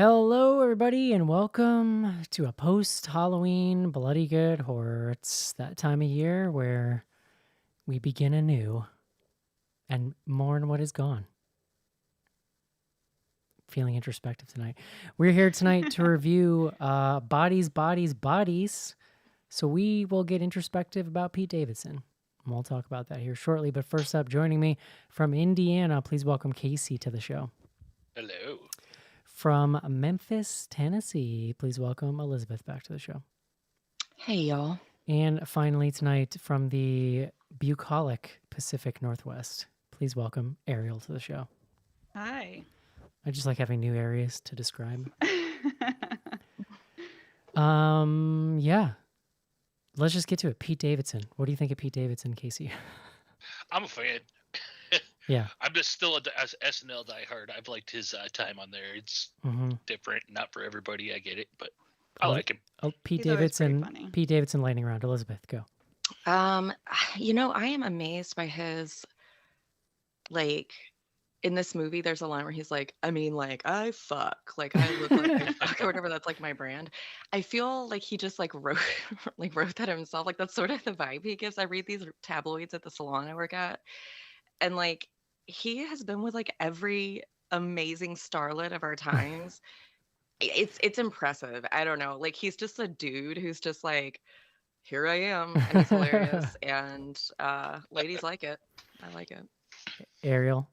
Hello, everybody, and welcome to a post-Halloween bloody good horror. It's that time of year where we begin anew and mourn what is gone. Feeling introspective tonight. We're here tonight to review Bodies, Bodies, Bodies. So we will get introspective about Pete Davidson. And we'll talk about that here shortly. But first up, joining me from Indiana, please welcome Casey to the show. Hello. From Memphis, Tennessee, please welcome Elizabeth back to the show. Hey, y'all. And finally tonight from the bucolic Pacific Northwest, please welcome Ariel to the show. Hi. I just like having new areas to describe. Yeah. Let's just get to it. Pete Davidson. What do you think of Pete Davidson, Casey? I'm a fan. Yeah. I'm just still a SNL diehard. I've liked his time on there. It's different, not for everybody. I get it, but I like him. Oh, Pete He's always pretty Davidson. funny. Pete Davidson lightning round. Elizabeth, go. I am amazed by his, like, in this movie, there's a line where he's like, I fuck. Like, I look like I fuck or whatever. That's like my brand. I feel like he just wrote that himself. Like, that's sort of the vibe he gives. I read these tabloids at the salon I work at. And like, he has been with like every amazing starlet of our times. It's impressive. I don't know. Like, he's just a dude who's just like, here I am, and he's hilarious, and ladies like it. I like it. Ariel.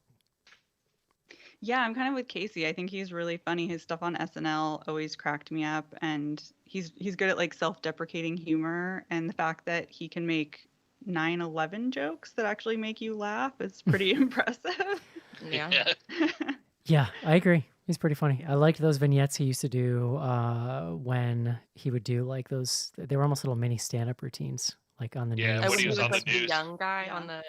Yeah, I'm kind of with Casey. I think he's really funny. His stuff on SNL always cracked me up, and he's good at like self-deprecating humor, and the fact that he can make 9/11 jokes that actually make you laugh is pretty impressive. Yeah. Yeah, I agree. He's pretty funny. I liked those vignettes he used to do when he would do like those. They were almost little mini stand-up routines, like on the news. when when he he was was on the like the news. young guy on the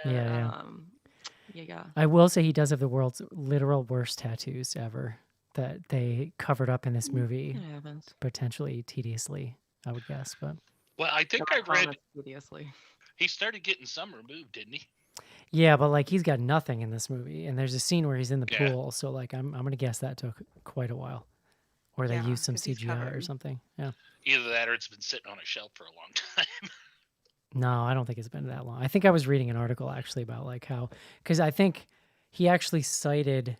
Yeah. I will say he does have the world's literal worst tattoos ever that they covered up in this movie, It happens. potentially tediously, I would guess. But Well, I think I I read promise, seriously. he started getting some removed, didn't he? yeah, but like he's got nothing in this movie, and there's a scene where he's in the Yeah. pool. So like I'm gonna guess that took quite a while, or they Yeah, used some 'cause he's CGI or covered. something. Yeah. Either that or it's been sitting on a shelf for a long time. No, I don't think it's been that long. I think I was reading an article actually about like how, because I think he actually cited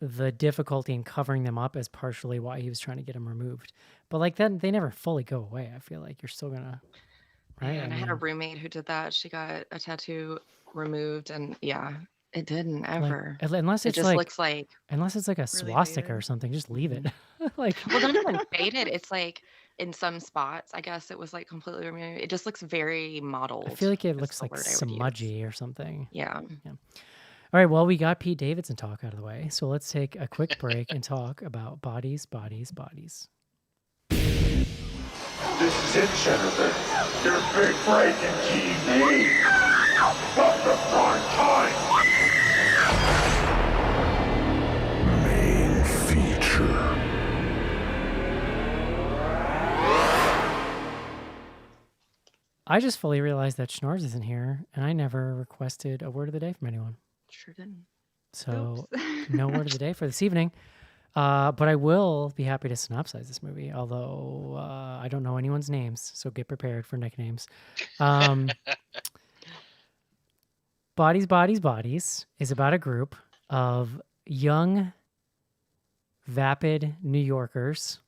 the difficulty in covering them up as partially why he was trying to get them removed. But like then they never fully go away. I feel like you're still gonna, right? Yeah, and I had a roommate who did that. She got a tattoo removed, and yeah, it didn't ever. Unless It it's just like looks like, unless it's like a Really swastika faded. or something, just leave it. Like well, not even faded. It's like in some spots, I guess it was like completely removed. It just looks very mottled. I feel like it is looks the like word I would use. smudgy or something. Yeah. All right, well, we got Pete Davidson talk out of the way, so let's take a quick break and talk about Bodies, Bodies, Bodies. This is it, Jennifer. Your big break in TV. From the prime time. Main feature. I just fully realized that Schnorrs isn't here, and I never requested a word of the day from anyone. Sure didn't. So Oops. no word of the day for this evening. But I will be happy to synopsize this movie, although I don't know anyone's names, so get prepared for nicknames. Bodies, Bodies, Bodies is about a group of young, vapid New Yorkers.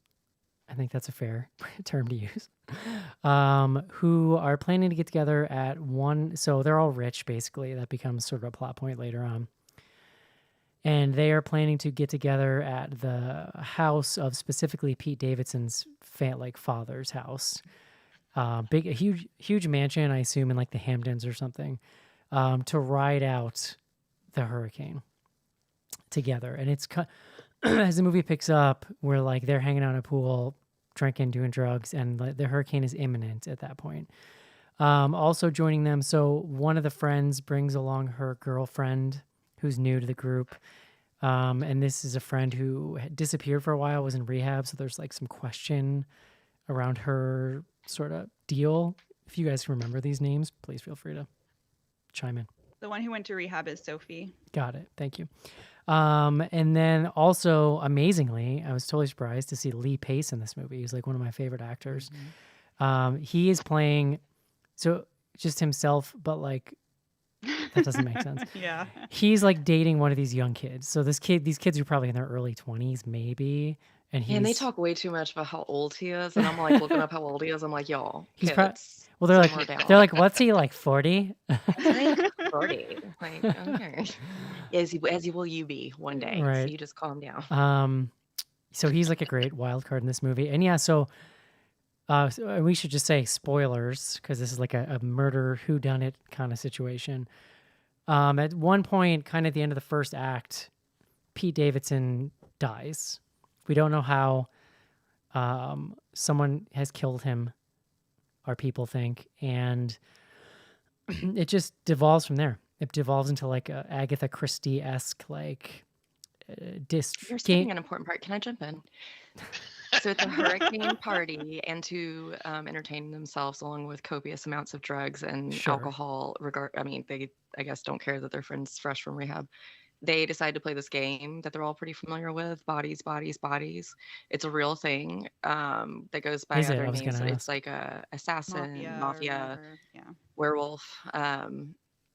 I think that's a fair term to use. Who are planning to get together at one. So they're all rich, basically. That becomes sort of a plot point later on. And they are planning to get together at the house of specifically Pete Davidson's father's house. A huge mansion, I assume, in like the Hamptons or something, to ride out the hurricane together. And it's as the movie picks up, where like they're hanging out in a pool, drinking, doing drugs, and the hurricane is imminent at that point. Also joining them, so one of the friends brings along her girlfriend who's new to the group. And this is a friend who had disappeared for a while, was in rehab, so there's like some question around her sort of deal. If you guys remember these names, please feel free to chime in. The one who went to rehab is Sophie. Got it. Thank you. And then also, amazingly, I was totally surprised to see Lee Pace in this movie. He's like one of my favorite actors. He is playing, so just himself, but like, that doesn't make sense. Yeah. He's like dating one of these young kids. So these kids are probably in their early 20s, maybe. And And they he's, talk way too much about how old he is, and I'm like looking up how old he is. I'm like, y'all, he's kids, well, they're simmer down. what's he like, 40? It's like 40. Like, okay. As will you be one day. So Right. you just calm down. So he's like a great wild card in this movie. And yeah, so we should just say spoilers because this is like a murder whodunit kind of situation. At one point, kind of at the end of the first act, Pete Davidson dies. We don't know how. Someone has killed him, our people think, and it just devolves from there. It devolves into like a Agatha Christie-esque like You're skipping an important part. Can I jump in? So it's a hurricane party, and to entertain themselves along with copious amounts of drugs and Sure. alcohol. They, I guess, don't care that their friend's fresh from rehab. They decide to play this game that they're all pretty familiar with, Bodies, Bodies, Bodies. It's a real thing that goes by Is it? other I was names. gonna It's ask. like a assassin, Mafia. Or mafia, whatever. Yeah. werewolf.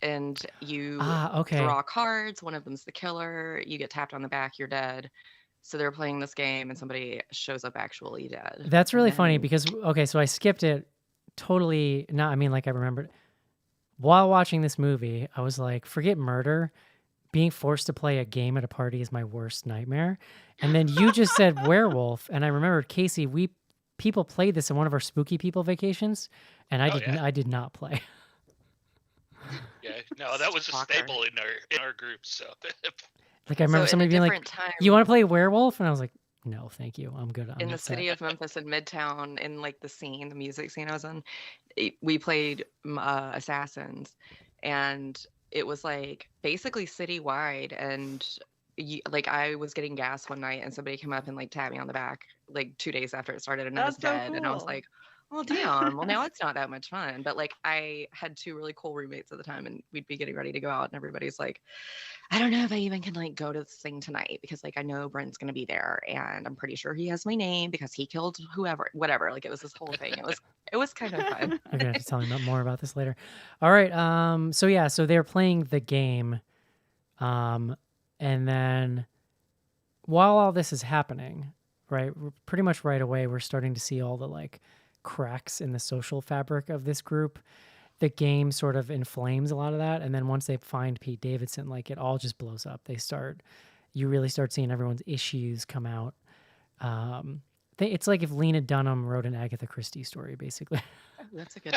And you Okay. draw cards. One of them's the killer. You get tapped on the back, you're dead. So they're playing this game, and somebody shows up actually dead. That's really And funny then- because, okay, so I skipped it totally. Not, I mean, like I remembered. While watching this movie, I was like, forget murder. Being forced to play a game at a party is my worst nightmare. And then you just said werewolf, and I remembered, Casey, people played this in one of our spooky people vacations, and I did not play. Yeah, no, that was a Stalker. staple in our group. So Like I remember So in somebody a being like, different time, "You want to play werewolf?" And I was like, "No, thank you. I'm good." I'm in the upset." city of Memphis in Midtown, in like the music scene I was in, we played Assassins, and it was like basically citywide. And like I was getting gas one night, and somebody came up and like tapped me on the back like 2 days after it started, and I was That's so dead. And I was cool. like, well, damn. Well, now it's not that much fun. But like I had two really cool roommates at the time, and we'd be getting ready to go out, and everybody's like, I don't know if I even can like go to this thing tonight because like I know Brent's gonna be there, and I'm pretty sure he has my name because he killed whoever, whatever. Like it was this whole thing. It was kind of fun. You're gonna have to tell me more about this later. All right. So yeah. So they're playing the game, and then while all this is happening, right, pretty much right away, we're starting to see all the like cracks in the social fabric of this group. The game sort of inflames a lot of that, and then once they find Pete Davidson, like it all just blows up. You really start seeing everyone's issues come out. It's like if Lena Dunham wrote an Agatha Christie story, basically. That's a good.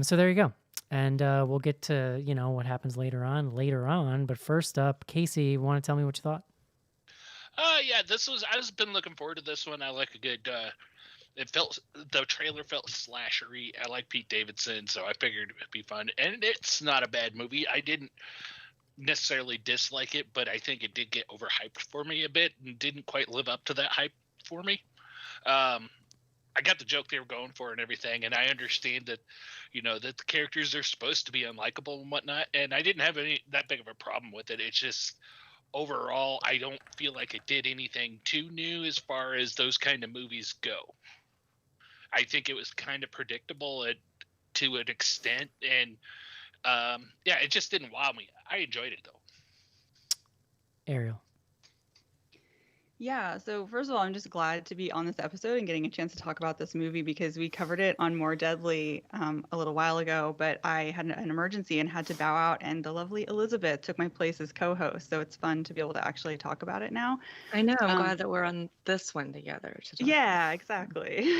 So there you go, and we'll get to what happens later on. But first up, Casey, want to tell me what you thought? Yeah, I've been looking forward to this one. I like a good. The trailer felt slashery. I like Pete Davidson, so I figured it'd be fun. And it's not a bad movie. I didn't necessarily dislike it, but I think it did get overhyped for me a bit and didn't quite live up to that hype for me. I got the joke they were going for and everything, and I understand that, that the characters are supposed to be unlikable and whatnot, and I didn't have that big of a problem with it. It's just overall, I don't feel like it did anything too new as far as those kind of movies go. I think it was kind of predictable to an extent, and it just didn't wow me. I enjoyed it though. Ariel. Yeah, so first of all, I'm just glad to be on this episode and getting a chance to talk about this movie because we covered it on More Deadly a little while ago, but I had an emergency and had to bow out, and the lovely Elizabeth took my place as co-host, so it's fun to be able to actually talk about it now. I know. I'm glad that we're on this one together. Yeah, exactly.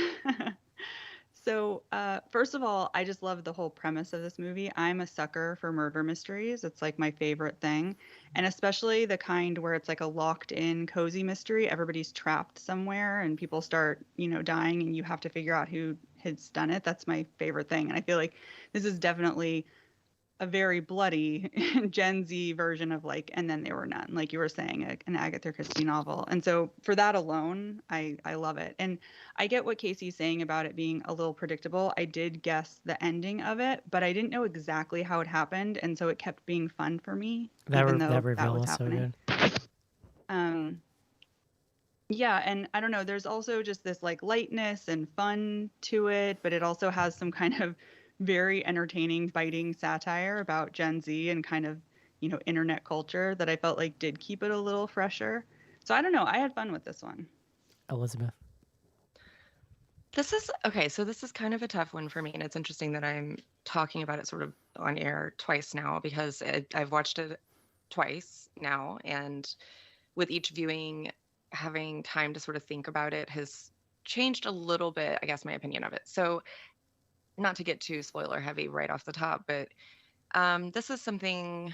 So, first of all, I just love the whole premise of this movie. I'm a sucker for murder mysteries. It's like my favorite thing. And especially the kind where it's like a locked in, cozy mystery. Everybody's trapped somewhere and people start, dying and you have to figure out who has done it. That's my favorite thing. And I feel like this is definitely a very bloody Gen Z version of like, and then they were none, like you were saying, an Agatha Christie novel. And so for that alone, I love it. And I get what Casey's saying about it being a little predictable. I did guess the ending of it, but I didn't know exactly how it happened, and so it kept being fun for me, even though that that reveal was was so happening. good. Yeah, and I don't know, there's also just this like lightness and fun to it, but it also has some kind of very entertaining, biting satire about Gen Z and kind of, internet culture that I felt like did keep it a little fresher. So I don't know, I had fun with this one. Elizabeth. This is okay. So this is kind of a tough one for me, and it's interesting that I'm talking about it sort of on air twice now because I've watched it twice now, and with each viewing, having time to sort of think about it has changed a little bit, I guess, my opinion of it. So, not to get too spoiler heavy right off the top, but this is something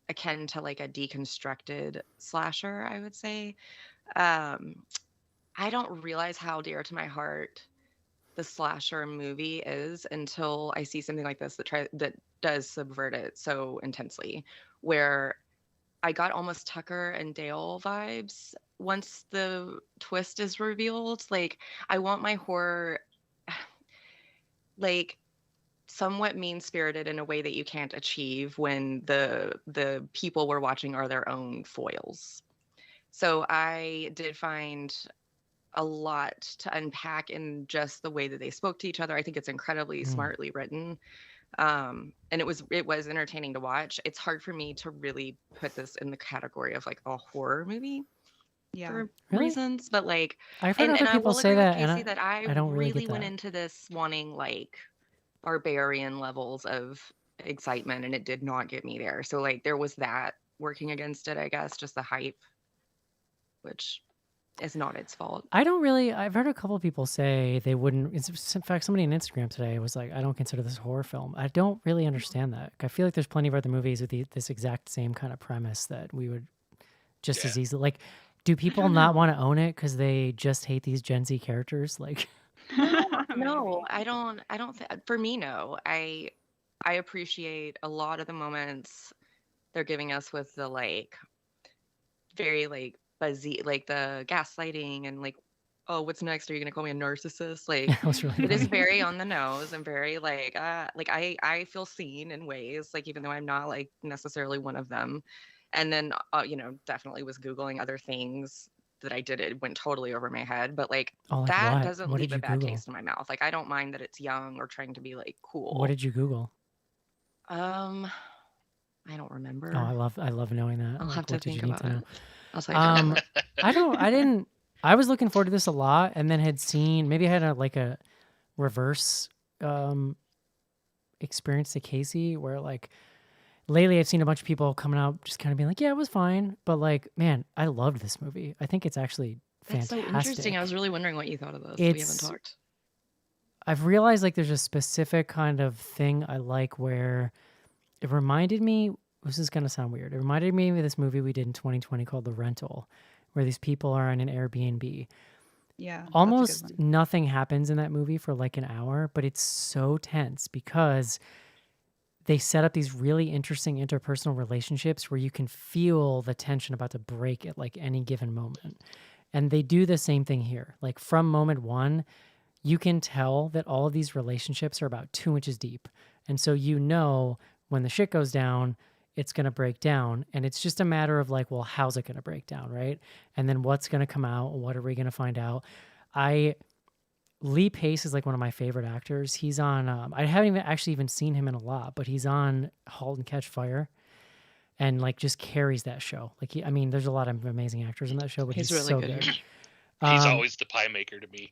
akin to like a deconstructed slasher, I would say. Um, I don't realize how dear to my heart the slasher movie is until I see something like this that does subvert it so intensely, where I got almost Tucker and Dale vibes once the twist is revealed. Like, I want my horror like somewhat mean-spirited in a way that you can't achieve when the people we're watching are their own foils. So I did find a lot to unpack in just the way that they spoke to each other. I think it's incredibly smartly written. And it was entertaining to watch. It's hard for me to really put this in the category of like a horror movie for Really? reasons, but like I've heard and other I people will say agree with that, and Casey that I don't really really get went that. into this wanting like barbarian levels of excitement, and it did not get me there. So like there was that working against it, I guess, just the hype, which is not its fault. I've heard a couple of people say they wouldn't. In fact, somebody on Instagram today was like, I don't consider this a horror film. I don't really understand that. I feel like there's plenty of other movies with this exact same kind of premise that we would just as easily, like, do people not want to own it because they just hate these Gen Z characters? Like, No, I don't for me, no. I appreciate a lot of the moments they're giving us with the like very like buzzy, like the gaslighting and like, oh, what's next? Are you gonna call me a narcissist? Like that was really it is funny. very on the nose and very like I feel seen in ways, like even though I'm not like necessarily one of them. And then definitely was Googling other things that I did. It went totally over my head, but like Oh, like that what? doesn't What leave did a you bad Google? taste in my mouth. Like I don't mind that it's young or trying to be like cool. What did you Google? I don't remember. Oh, I love knowing that. I'll Like, have to what did think you need about to know? it. I'll tell you. I was looking forward to this a lot, and then had seen, maybe I had a reverse experience to Casey, where like lately I've seen a bunch of people coming out just kind of being like, yeah, it was fine, but like, man, I loved this movie. I think it's actually That's fantastic. so interesting. I was really wondering what you thought of this. We haven't talked. I've realized like there's a specific kind of thing I like where it reminded me, this is going to sound weird. It reminded me of this movie we did in 2020 called The Rental, where these people are on an Airbnb. Yeah. Almost nothing happens in that movie for like an hour, but it's so tense because they set up these really interesting interpersonal relationships where you can feel the tension about to break at like any given moment. And they do the same thing here. Like from moment one, you can tell that all of these relationships are about 2 inches deep. And so when the shit goes down, it's going to break down. And it's just a matter of like, well, how's it going to break down, right? And then what's going to come out? What are we going to find out? Lee Pace is like one of my favorite actors. He's on, I haven't even seen him in a lot, but he's on *Halt and Catch Fire*, and like just carries that show. Like there's a lot of amazing actors in that show, but he's really so good. He's always the pie maker to me.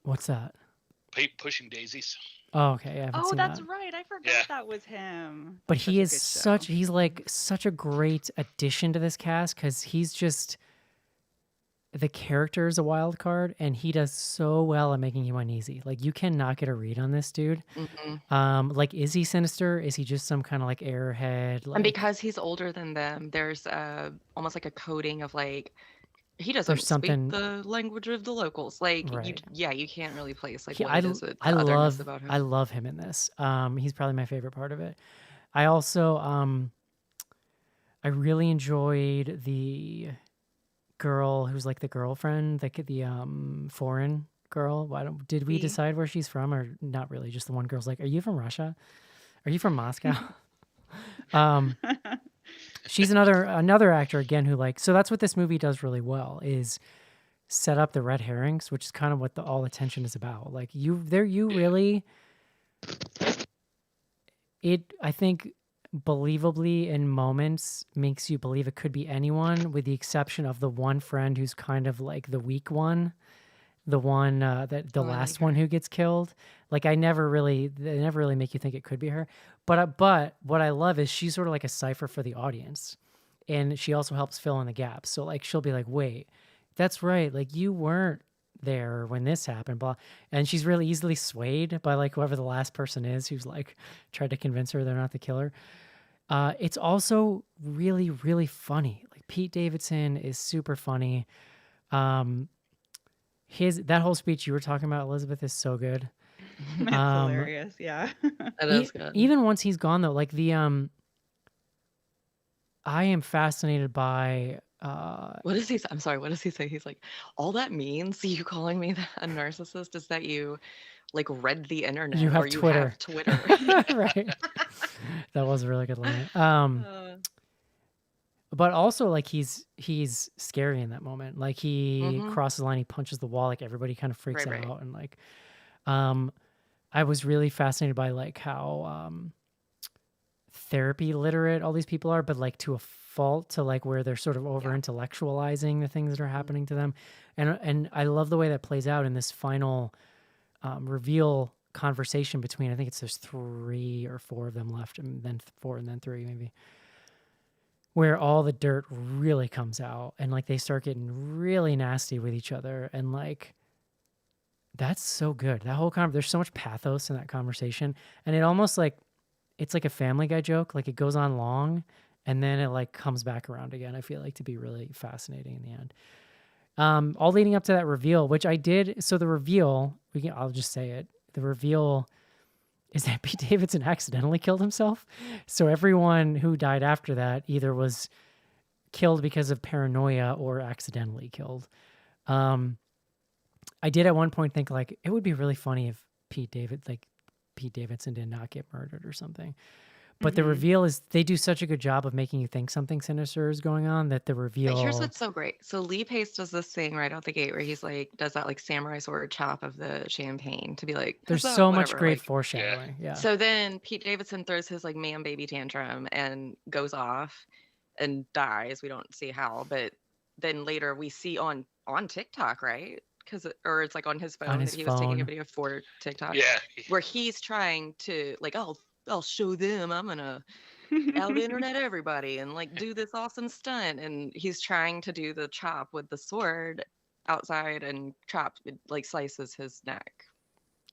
What's that? Pushing Daisies. Oh, okay. That's right. I forgot that was him. But he's like such a great addition to this cast because he's just, the character is a wild card, and he does so well at making you uneasy. Like you cannot get a read on this dude. Mm-hmm. Like, is he sinister? Is he just some kind of like airhead? Like, and because he's older than them, there's almost like a coding of like, he doesn't speak the language of the locals. Like, right. you can't really place like what it is with the otherness about him. I love him in this. He's probably my favorite part of it. I also I really enjoyed the girl who's like the girlfriend, the foreign girl. Did we See? decide where she's from or not really? Just the one girl's like, "Are you from Russia? Are you from Moscow?" um she's another actor again who like, so that's what this movie does really well is set up the red herrings, which is kind of what the all attention is about. Like you really, I think believably in moments makes you believe it could be anyone with the exception of the one friend who's kind of like the weak one, the one that the Oh, I like last one her. who gets killed. Like they never really make you think it could be her. But what I love is she's sort of like a cipher for the audience, and she also helps fill in the gaps. So like she'll be like, wait, that's right, like you weren't there when this happened, blah. And she's really easily swayed by like whoever the last person is who's like tried to convince her they're not the killer. It's also really, really funny. Like Pete Davidson is super funny. Um, that whole speech you were talking about, Elizabeth, is so good. It's hilarious. Yeah. That is good. Even once he's gone though, like I am fascinated by What does he say? I'm sorry, what does he say? He's like, all that means you calling me a narcissist is that you like read the internet you have or you Twitter. have Twitter. Right. That was a really good line. Uh, But also like he's scary in that moment. Like he mhm. crosses the line, he punches the wall, like everybody kind of freaks Right. out. And like I was really fascinated by like how therapy literate all these people are, but like to a fault, to like where they're sort of over intellectualizing the things that are happening to them. And I love the way that plays out in this final reveal conversation between, I think there's 3 or 4 of them left, and then 4 and then 3 maybe, where all the dirt really comes out and like they start getting really nasty with each other. And like that's so good. That whole there's so much pathos in that conversation, and it almost like it's like a Family Guy joke. Like it goes on long and then it like comes back around again. I feel like to be really fascinating in the end. All leading up to that reveal, which I did. So the reveal, I'll just say it. The reveal is that Pete Davidson accidentally killed himself. So everyone who died after that either was killed because of paranoia or accidentally killed. I did at one point think like it would be really funny if Pete Davidson did not get murdered or something. But the reveal is they do such a good job of making you think something sinister is going on that the reveal. But here's what's so great. So Lee Pace does this thing right out the gate where he's like, does that like samurai sword chop of the champagne to be like, there's "Huzzah," so much whatever, great like- foreshadowing. Yeah. So then Pete Davidson throws his like man baby tantrum and goes off and dies. We don't see how, but then later we see on TikTok, right? Or it's like on his phone his that he was taking a phone. video for TikTok. Yeah. Where he's trying to like, I'll show them. I'm gonna out internet everybody and like do this awesome stunt. And he's trying to do the chop with the sword outside, and chop it, like slices his neck.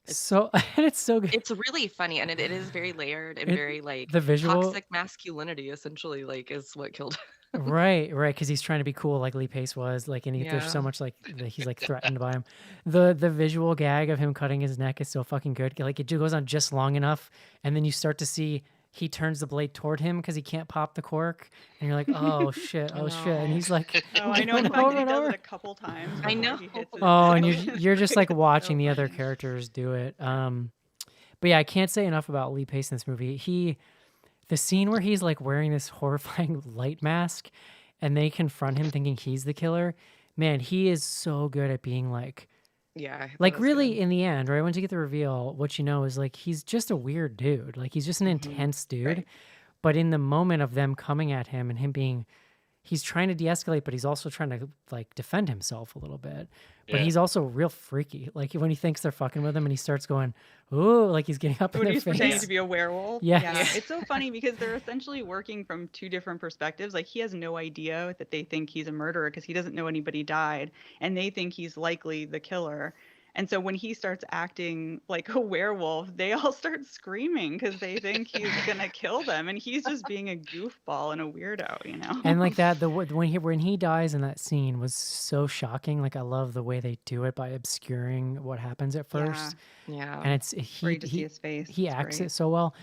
It's so good. It's really funny, and it is very layered and very like the visual toxic masculinity essentially like is what killed him. right, because he's trying to be cool like Lee Pace was, like, and there's so Yeah. much like he's like threatened by him. The visual gag of him cutting his neck is so fucking good. Like it goes on just long enough, and then you start to see he turns the blade toward him because he can't pop the cork, and you're like, oh shit, oh shit, and he's like, Oh, I know. doing In it fact, over he and does over. it a couple times. I before know. he hits it. Oh, and It's you're just like watching the other funny. characters do it. But yeah, I can't say enough about Lee Pace in this movie. The scene where he's like wearing this horrifying light mask, and they confront him thinking he's the killer. Man, he is so good at being like Yeah. Like really in the end, right? Once you get the reveal, what you know is like he's just a weird dude. Like he's just an intense dude. Right. But in the moment of them coming at him and him being, he's trying to de-escalate, but he's also trying to like defend himself a little bit. But Yeah. he's also real freaky. Like when he thinks they're fucking with him and he starts going, ooh, like he's getting up in When their he's pretending face. to be a werewolf. Yes. Yeah. It's so funny because they're essentially working from 2 different perspectives. Like he has no idea that they think he's a murderer because he doesn't know anybody died, and they think he's likely the killer. And so when he starts acting like a werewolf, they all start screaming because they think he's gonna kill them, and he's just being a goofball and a weirdo, you know. And like that, when he dies in that scene was so shocking. Like I love the way they do it by obscuring what happens at first, Yeah. and it's Great to see his face. he It's acts great. it so well.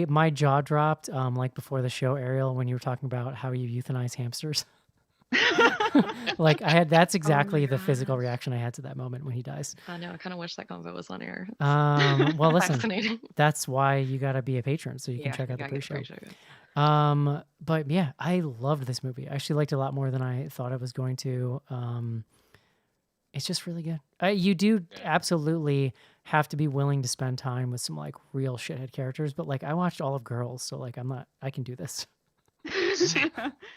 My jaw dropped like before the show, Ariel, when you were talking about how you euthanize hamsters. Like that's exactly the physical gosh. reaction I had to that moment when he dies. I know. I kind of wish that convo was on air. It's Well, listen, fascinating. that's why you got to be a patron so you can Yeah, check you out the gotta get the pre-show. pre-show. But yeah, I loved this movie. I actually liked it a lot more than I thought I was going to. It's just really good. You do absolutely have to be willing to spend time with some like real shithead characters, but like I watched all of Girls, so like I can do this.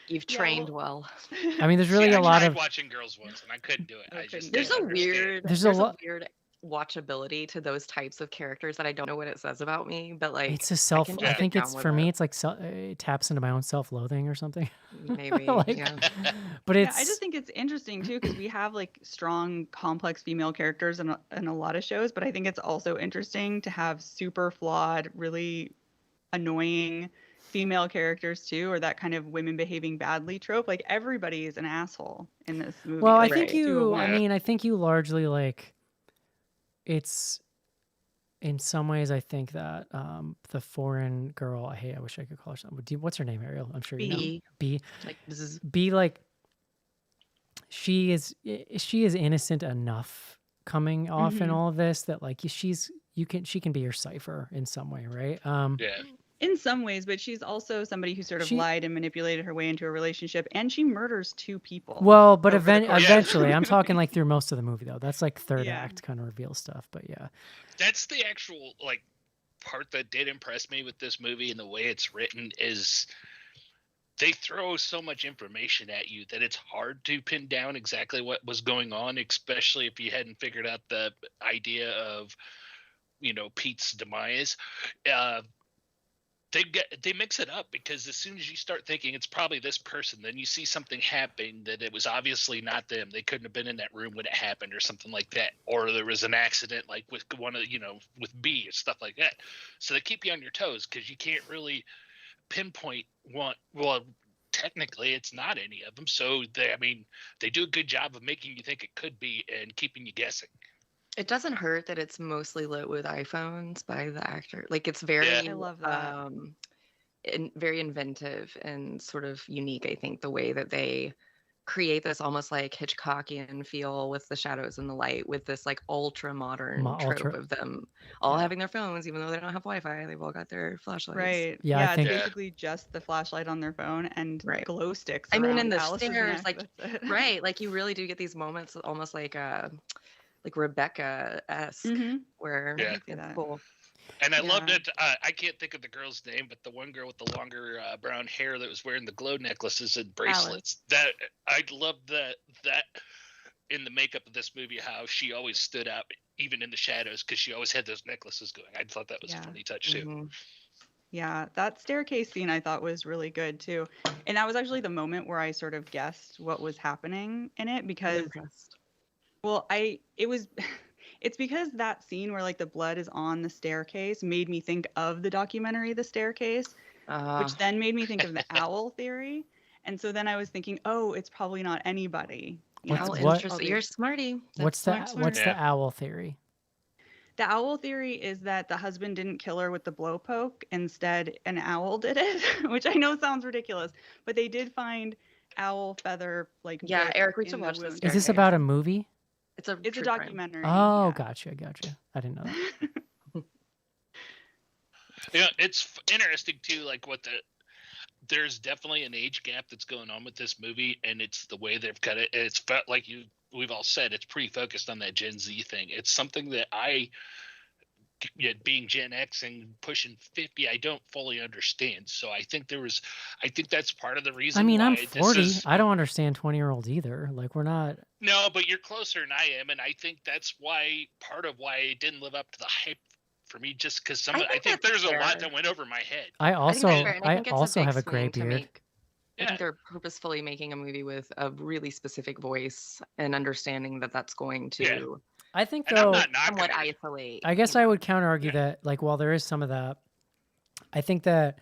You've trained well. I mean, there's really I a lot tried of watching Girls once and I couldn't do it. I just There's didn't a understand. There's weird a weird watchability to those types of characters that I don't know what it says about me, but like it's a self. can I just think get it's down for with me. it. It's like it taps into my own self-loathing or something. Maybe. Like, Yeah. but Yeah, it's I just think it's interesting too because we have like strong, complex female characters in a lot of shows, but I think it's also interesting to have super flawed, really annoying female characters too, or that kind of women behaving badly trope. Like everybody is an asshole in this movie. well, I like, think Right. 2 of you. 1. I mean, I think you largely like. It's in some ways. I think that the foreign girl. I wish I could call her something. What's her name, Ariel? I'm sure you know. B. B. Like this is Be like. She is innocent enough coming off in Mhm. all of this that like she can be your cipher in some way, right? Yeah. In some ways, but she's also somebody who sort of She- lied and manipulated her way into a relationship, and she murders 2 people. Well, but over the course- eventually, I'm talking like through most of the movie though. That's like third Yeah. act kind of reveal stuff. But yeah, That's the actual like part that did impress me with this movie and the way it's written is they throw so much information at you that it's hard to pin down exactly what was going on, especially if you hadn't figured out the idea of, Pete's demise. They mix it up because as soon as you start thinking it's probably this person, then you see something happen that it was obviously not them. They couldn't have been in that room when it happened or something like that. Or there was an accident like with one of, with B or stuff like that. So they keep you on your toes because you can't really pinpoint one. Well, technically it's not any of them. So they do a good job of making you think it could be and keeping you guessing. It doesn't hurt that it's mostly lit with iPhones by the actor. Like it's very I love that. very inventive and sort of unique, I think, the way that they create this almost like Hitchcockian feel with the shadows and the light with this like ultra modern trope of them all having their phones, even though they don't have Wi-Fi. They've all got their flashlights. Right. Yeah, I Yeah, think- it's basically just the flashlight on their phone and Right. glow sticks. I mean, in around the Alice's stairs, neck, like that's it. right, like you really do get these moments almost like Rebecca-esque Mhm. where Yeah. it's that. cool. And I loved Yeah. it. I can't think of the girl's name, but the one girl with the longer brown hair that was wearing the glow necklaces and bracelets. That I loved that in the makeup of this movie, how she always stood out even in the shadows because she always had those necklaces going. I thought that was a Yeah. funny touch too. Mhm. Yeah, that staircase scene I thought was really good too. And that was actually the moment where I sort of guessed what was happening in it I'm because impressed. well, it's because that scene where like the blood is on the staircase made me think of the documentary The Staircase, which then made me think of the owl theory. And so then I was thinking, oh, it's probably not anybody. You What's- know, How what- interesting. You're smarty. what's That's smart. the owl theory? The owl theory is that the husband didn't kill her with the blowpoke. Instead, an owl did it, which I know sounds ridiculous, but they did find owl feather like Yeah, bits Eric, we should in the watch this wound. Is this Staircase. about a movie? It's a It's a true crime. documentary. Oh, yeah. gotcha. I didn't know that. It's interesting too, like there's definitely an age gap that's going on with this movie, and it's the way they've cut it. It's felt like we've all said it's pretty focused on that Gen Z thing. It's something that being Gen X and pushing 50, I don't fully understand. So I think that's part of the reason. I mean, I'm why 40. This is, I don't understand 20-year-olds either. Like we're not. no, but you're closer than I am, and I think that's part of why it didn't live up to the hype for me. Just because I think that's there's a lot fair. that went over my head. I I think also that's fair, and I think it's also big have a swing gray to beard. make. I Yeah. think they're purposefully making a movie with a really specific voice and understanding that that's going to I think And I'm though, not knocking somewhat it. isolate. I guess you I know. would counter argue Yeah. that like while there is some of that, I think that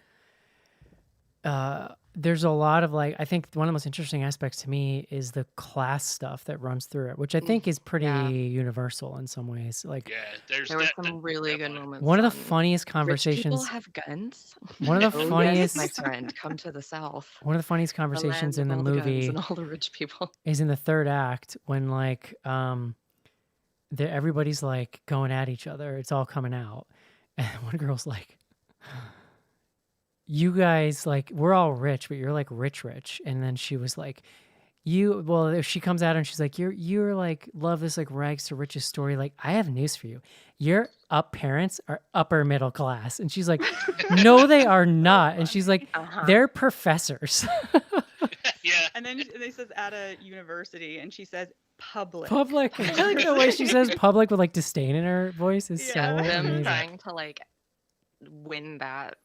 there's a lot of like I think one of the most interesting aspects to me is the class stuff that runs through it, which I think is pretty Yeah. universal in some ways. Like Yeah, there's There were that. some really good definitely. moments. one of the on funniest Rich people conversations, have guns. one of the Oh yes, funniest, my friend, come to the South, one of the funniest the land conversations of in the all the guns movie and all the rich people. is in the third act when like everybody's like going at each other. It's all coming out, and one girl's like, "You guys like we're all rich, but you're like rich," and then she was like. She comes out and she's like, you're like, love this like rags to riches story. Like, I have news for you. Your parents are upper middle class. And she's like, no, they are not. And she's like, they're professors. Yeah. And then they says at a university, and she says public. Public. I like the way she says public with like disdain in her voice is so Yeah. Them amazing. trying to like win that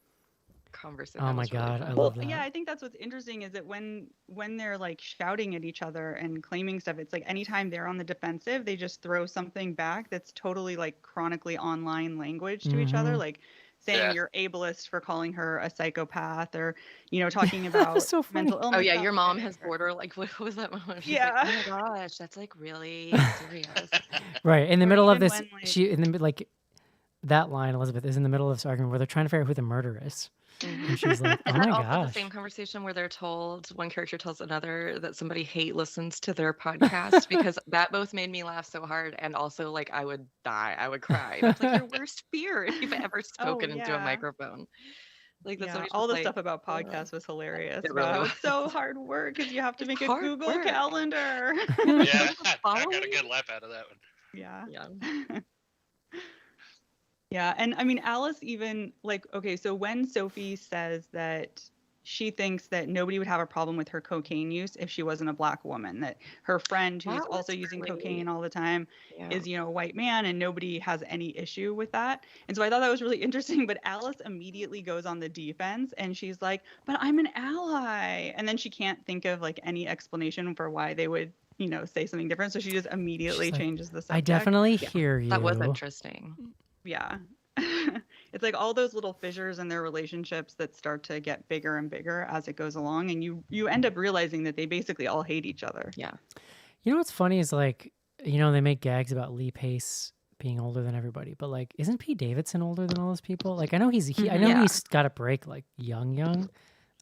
conversation. Oh that my was really God, fun. I Well, love that. yeah, I think that's what's interesting is that when they're like shouting at each other and claiming stuff, it's like anytime they're on the defensive, they just throw something back that's totally like chronically online language to each other, Mhm. like saying Yeah. you're ableist for calling her a psychopath, or talking about so funny. mental illness. Oh yeah, stuff. your mom has border. Like what was that moment? She's Yeah. like, oh my gosh, that's like really serious. Right. In the Or middle of even this, when, like- she, in the like, that line, Elizabeth, is in the middle of this argument where they're trying to figure out who the murderer is. And she's like, oh Is my that also the gosh. same conversation where they're told one character tells another that somebody hate listens to their podcast? Because that both made me laugh so hard, and also like I would die, I would cry. That's like your worst fear if you've ever spoken into a yeah. microphone. Like that's Yeah, somebody's all just the like, stuff about podcasts was hilarious. It about really how it's was. so hard work because you have to It's make a hard Google work. Calendar. Yeah. I got a following? good laugh out of that one. Yeah. Yeah. Yeah, and I mean Alice even like okay, so when Sophie says that she thinks that nobody would have a problem with her cocaine use if she wasn't a black woman, that her friend who's That was also using really- cocaine all the time Yeah. is a white man and nobody has any issue with that. And so I thought that was really interesting, but Alice immediately goes on the defense and she's like, but I'm an ally, and then she can't think of like any explanation for why they would say something different, so she just immediately like, changes the subject. I definitely hear you. That was interesting. Yeah. It's like all those little fissures in their relationships that start to get bigger and bigger as it goes along, and you end up realizing that they basically all hate each other. Yeah. You know what's funny is like, they make gags about Lee Pace being older than everybody, but like, isn't Pete Davidson older than all those people? Like, I know he's Yeah. he's got a break like young. I'm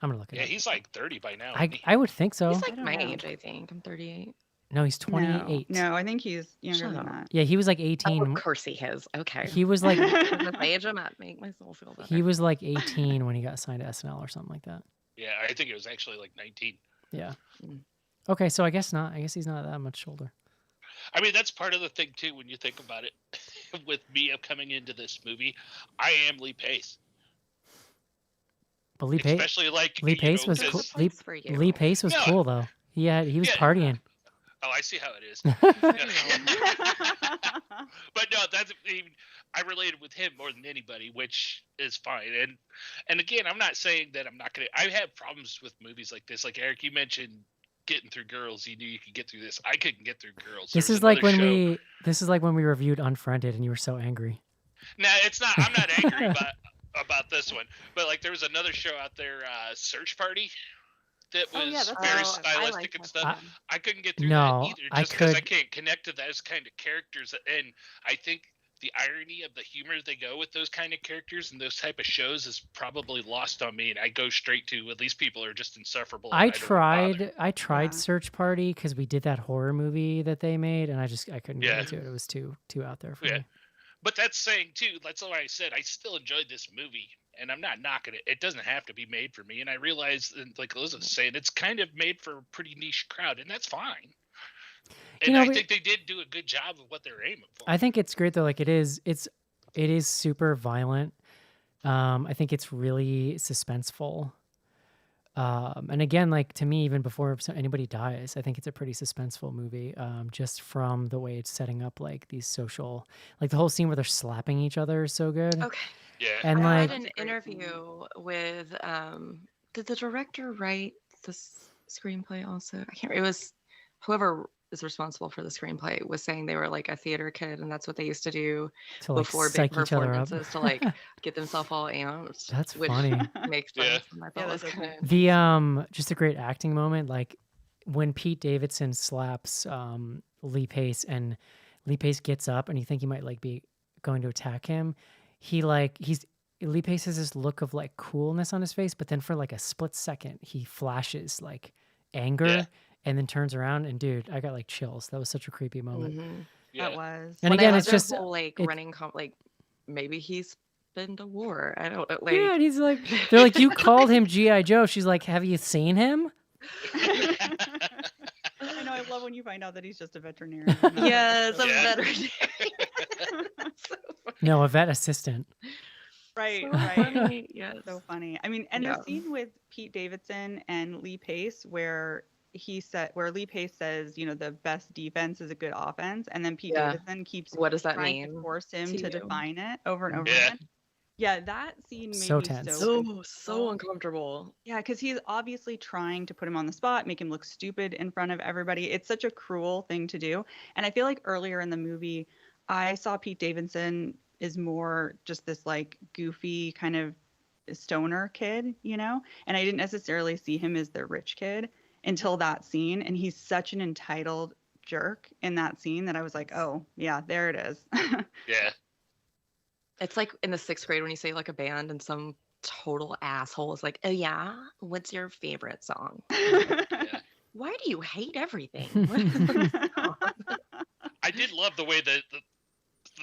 gonna look it Yeah, up. he's like 30 by now. I would think so. He's I like don't my know. age, I think. I'm 38. No, he's 28. No, I think he's younger Shut than up. that. Yeah, he was like Oh, 18. of course he is. Okay. He was like The age I'm at, make myself feel better. he was like 18 when he got signed to SNL or something like that. Yeah, I think it was actually like 19. Yeah. Mm. Okay, so I guess not. I guess he's not that much older. I mean, that's part of the thing too when you think about it. With me coming into this movie, I am Lee Pace. But Lee Pace, Especially like Lee Pace was 'cause- cool. That's a place for you. Lee Pace was No. cool though. He was Yeah. partying. Oh, I see how it is. Very But no, I related with him more than anybody, which is fine. And again, I'm not saying that I'm not gonna. I have problems with movies like this. Like Eric, you mentioned getting through girls. You knew you could get through this. I couldn't get through girls. This There was is like another when show- this is like when we reviewed Unfriended and you were so angry. No, it's not. I'm not angry about this one. But like, there was another show out there, Search Party, that was Oh, yeah, that's very I stylistic like and that stuff. one. I couldn't get through No, that either, I just because I could- can't connect to those kind of characters. And I think the irony of the humor they go with those kind of characters and those type of shows is probably lost on me. And I go straight to, well, these people are just insufferable. and I don't wanna bother. tried Yeah. Search Party because we did that horror movie that they made, and I couldn't Yeah. get into it. It was too out there for Yeah. me. But that's saying too. That's why I said I still enjoyed this movie, and I'm not knocking it. It doesn't have to be made for me, and I realize, and like Elizabeth was saying, it's kind of made for a pretty niche crowd, and that's fine. And I think they did do a good job of what they're aiming for. I think it's great though. Like it is super violent. I think it's really suspenseful. And again, like to me, even before anybody dies, I think it's a pretty suspenseful movie. Just from the way it's setting up like these social, like the whole scene where they're slapping each other is so good. Okay. Yeah. And I like, read an That's a great interview with did the director write this screenplay also? I can't. It was whoever is responsible for the screenplay, was saying they were like a theater kid, and that's what they used to do To like before big psych each other up. performances to like get themselves all amped. That's which funny. makes Yeah. sense. And I thought was that's kind of The just a great acting moment, like when Pete Davidson slaps Lee Pace, and Lee Pace gets up and you think he might like be going to attack him. Lee Pace has this look of like coolness on his face, but then for like a split second he flashes like anger Yeah. and then turns around, and dude, I got like chills. That was such a creepy moment. Mhm. Yeah. That was. And Well, they again, had it's their just whole, like it- running like maybe he's been to war. I don't know. yeah, Like and he's like, they're like, you called him G.I. Joe. She's like, have you seen him? I know. I love when you find out that he's just a veterinarian. and that's yes, so a Yeah. veterinarian. So No, a vet assistant. Right, so right. funny, yes. So funny. I mean, and Yeah. the scene with Pete Davidson and Lee Pace where Lee Pace says, you know, the best defense is a good offense, and then Pete Yeah. Davidson keeps What does that trying to mean force him to to you? define it over and over Yeah. again. Yeah, that scene made So me tense. So uncomfortable. uncomfortable. Yeah, because he's obviously trying to put him on the spot, make him look stupid in front of everybody. It's such a cruel thing to do. And I feel like earlier in the movie, I saw Pete Davidson is more just this like goofy kind of stoner kid, you know? And I didn't necessarily see him as the rich kid until that scene. And he's such an entitled jerk in that scene that I was like, oh, yeah, there it is. Yeah. It's like in the 6th grade when you say like a band and some total asshole is like, oh yeah, what's your favorite song? Yeah. Why do you hate everything? I did love the way that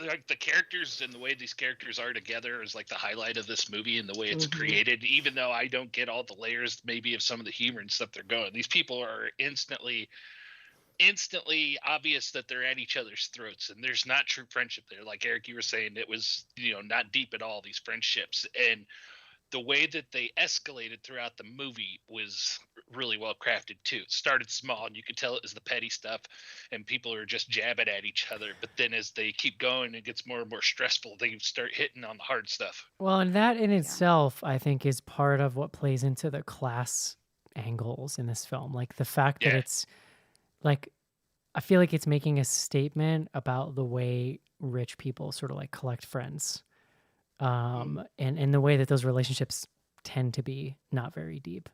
like the characters and the way these characters are together is like the highlight of this movie, and the way it's Mhm. created. Even though I don't get all the layers maybe of some of the humor and stuff they're going, these people are instantly obvious that they're at each other's throats, and there's not true friendship there. Like Eric, you were saying, it was, you know, not deep at all, these friendships. And the way that they escalated throughout the movie was really well crafted too. It started small, and you could tell it was the petty stuff, and people are just jabbing at each other. But then as they keep going, it gets more and more stressful. They start hitting on the hard stuff. Well, and that in itself, I think, is part of what plays into the class angles in this film. Like the fact that Yeah. it's like, I feel like it's making a statement about the way rich people sort of like collect friends. And the way that those relationships tend to be not very deep.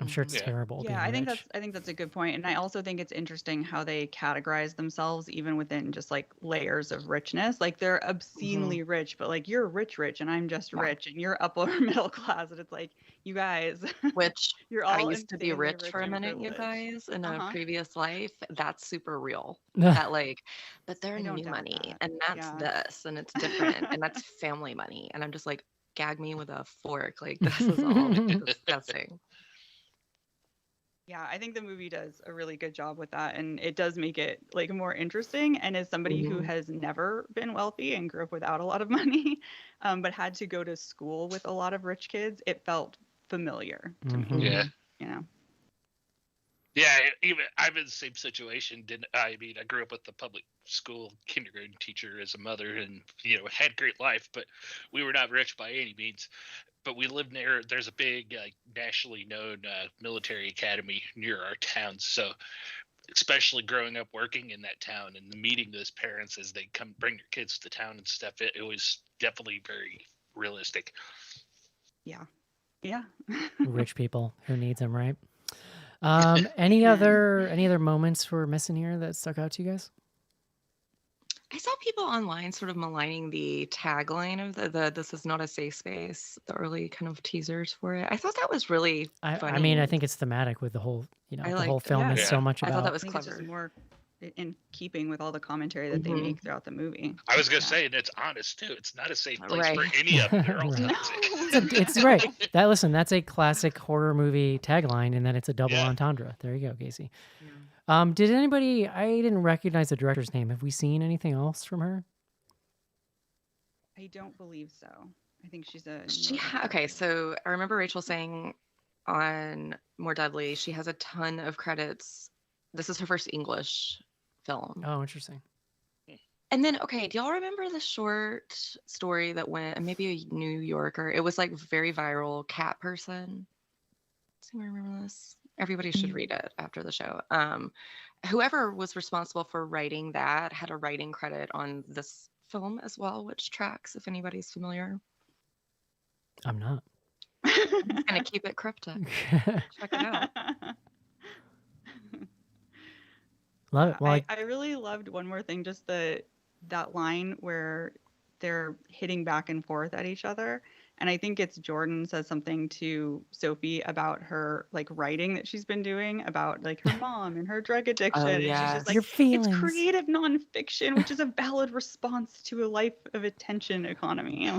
I'm sure it's Yeah. terrible. Yeah, being I rich. think that's a good point. And I also think it's interesting how they categorize themselves even within just like layers of richness. Like they're obscenely rich, but like you're rich and I'm just Yeah. rich and you're upper middle class, and it's like, you guys, Which you're I all used to be insanely rich for a and minute, you privileged. guys, in a Uh-huh. previous life. That's super real. That like, but they're I don't new doubt money, that. and that's Yeah. this, and it's different, and that's family money. And I'm just like, gag me with a fork. Like this is all disgusting. Yeah, I think the movie does a really good job with that, and it does make it like more interesting. And as somebody who Mhm. has never been wealthy and grew up without a lot of money, but had to go to school with a lot of rich kids, it felt familiar to me. Mhm. Yeah. You know, Yeah, even I'm in the same situation. I mean, I grew up with the public school kindergarten teacher as a mother, and you know, had great life, but we were not rich by any means. But we lived near. There's a big, nationally known military academy near our town. So, especially growing up working in that town and meeting those parents as they come bring their kids to town and stuff, it was definitely very realistic. yeah. Rich people, who needs them, right? Any Amen. other moments we're missing here that stuck out to you guys? I saw people online sort of maligning the tagline of the "This is not a safe space," the early kind of teasers for it. I thought that was really I funny. mean, I think it's thematic with the whole, I the whole liked it. film Yeah. is so much I thought about. that I was think it's just clever. more in keeping with all the commentary that they Mhm. make throughout the movie. I was gonna Yeah. say, and it's honest too. It's not a safe place Right. for any of them. They're all Right. toxic. It's right. That's a classic horror movie tagline, and then it's a double Yeah. entendre. There you go, Casey. Did anybody? I didn't recognize the director's name. Have we seen anything else from her? I don't believe so. I think she's a Okay, so I remember Rachel saying on More Deadly, she has a ton of credits. This is her first English film. Oh, interesting. And then, okay, do y'all remember the short story that went, and maybe a New Yorker? It was like very viral, Cat Person. Does anyone remember this? Everybody should read it after the show. Whoever was responsible for writing that had a writing credit on this film as well, which tracks if anybody's familiar. I'm not. I'm gonna keep it cryptic. Check it out. Love it. Well, I really loved one more thing, just that line where they're hitting back and forth at each other. And I think it's Jordan says something to Sophie about her like writing that she's been doing about like her mom and her drug addiction. And she's yes. just like, Your feelings. it's creative nonfiction, which is a valid response to a life of attention economy.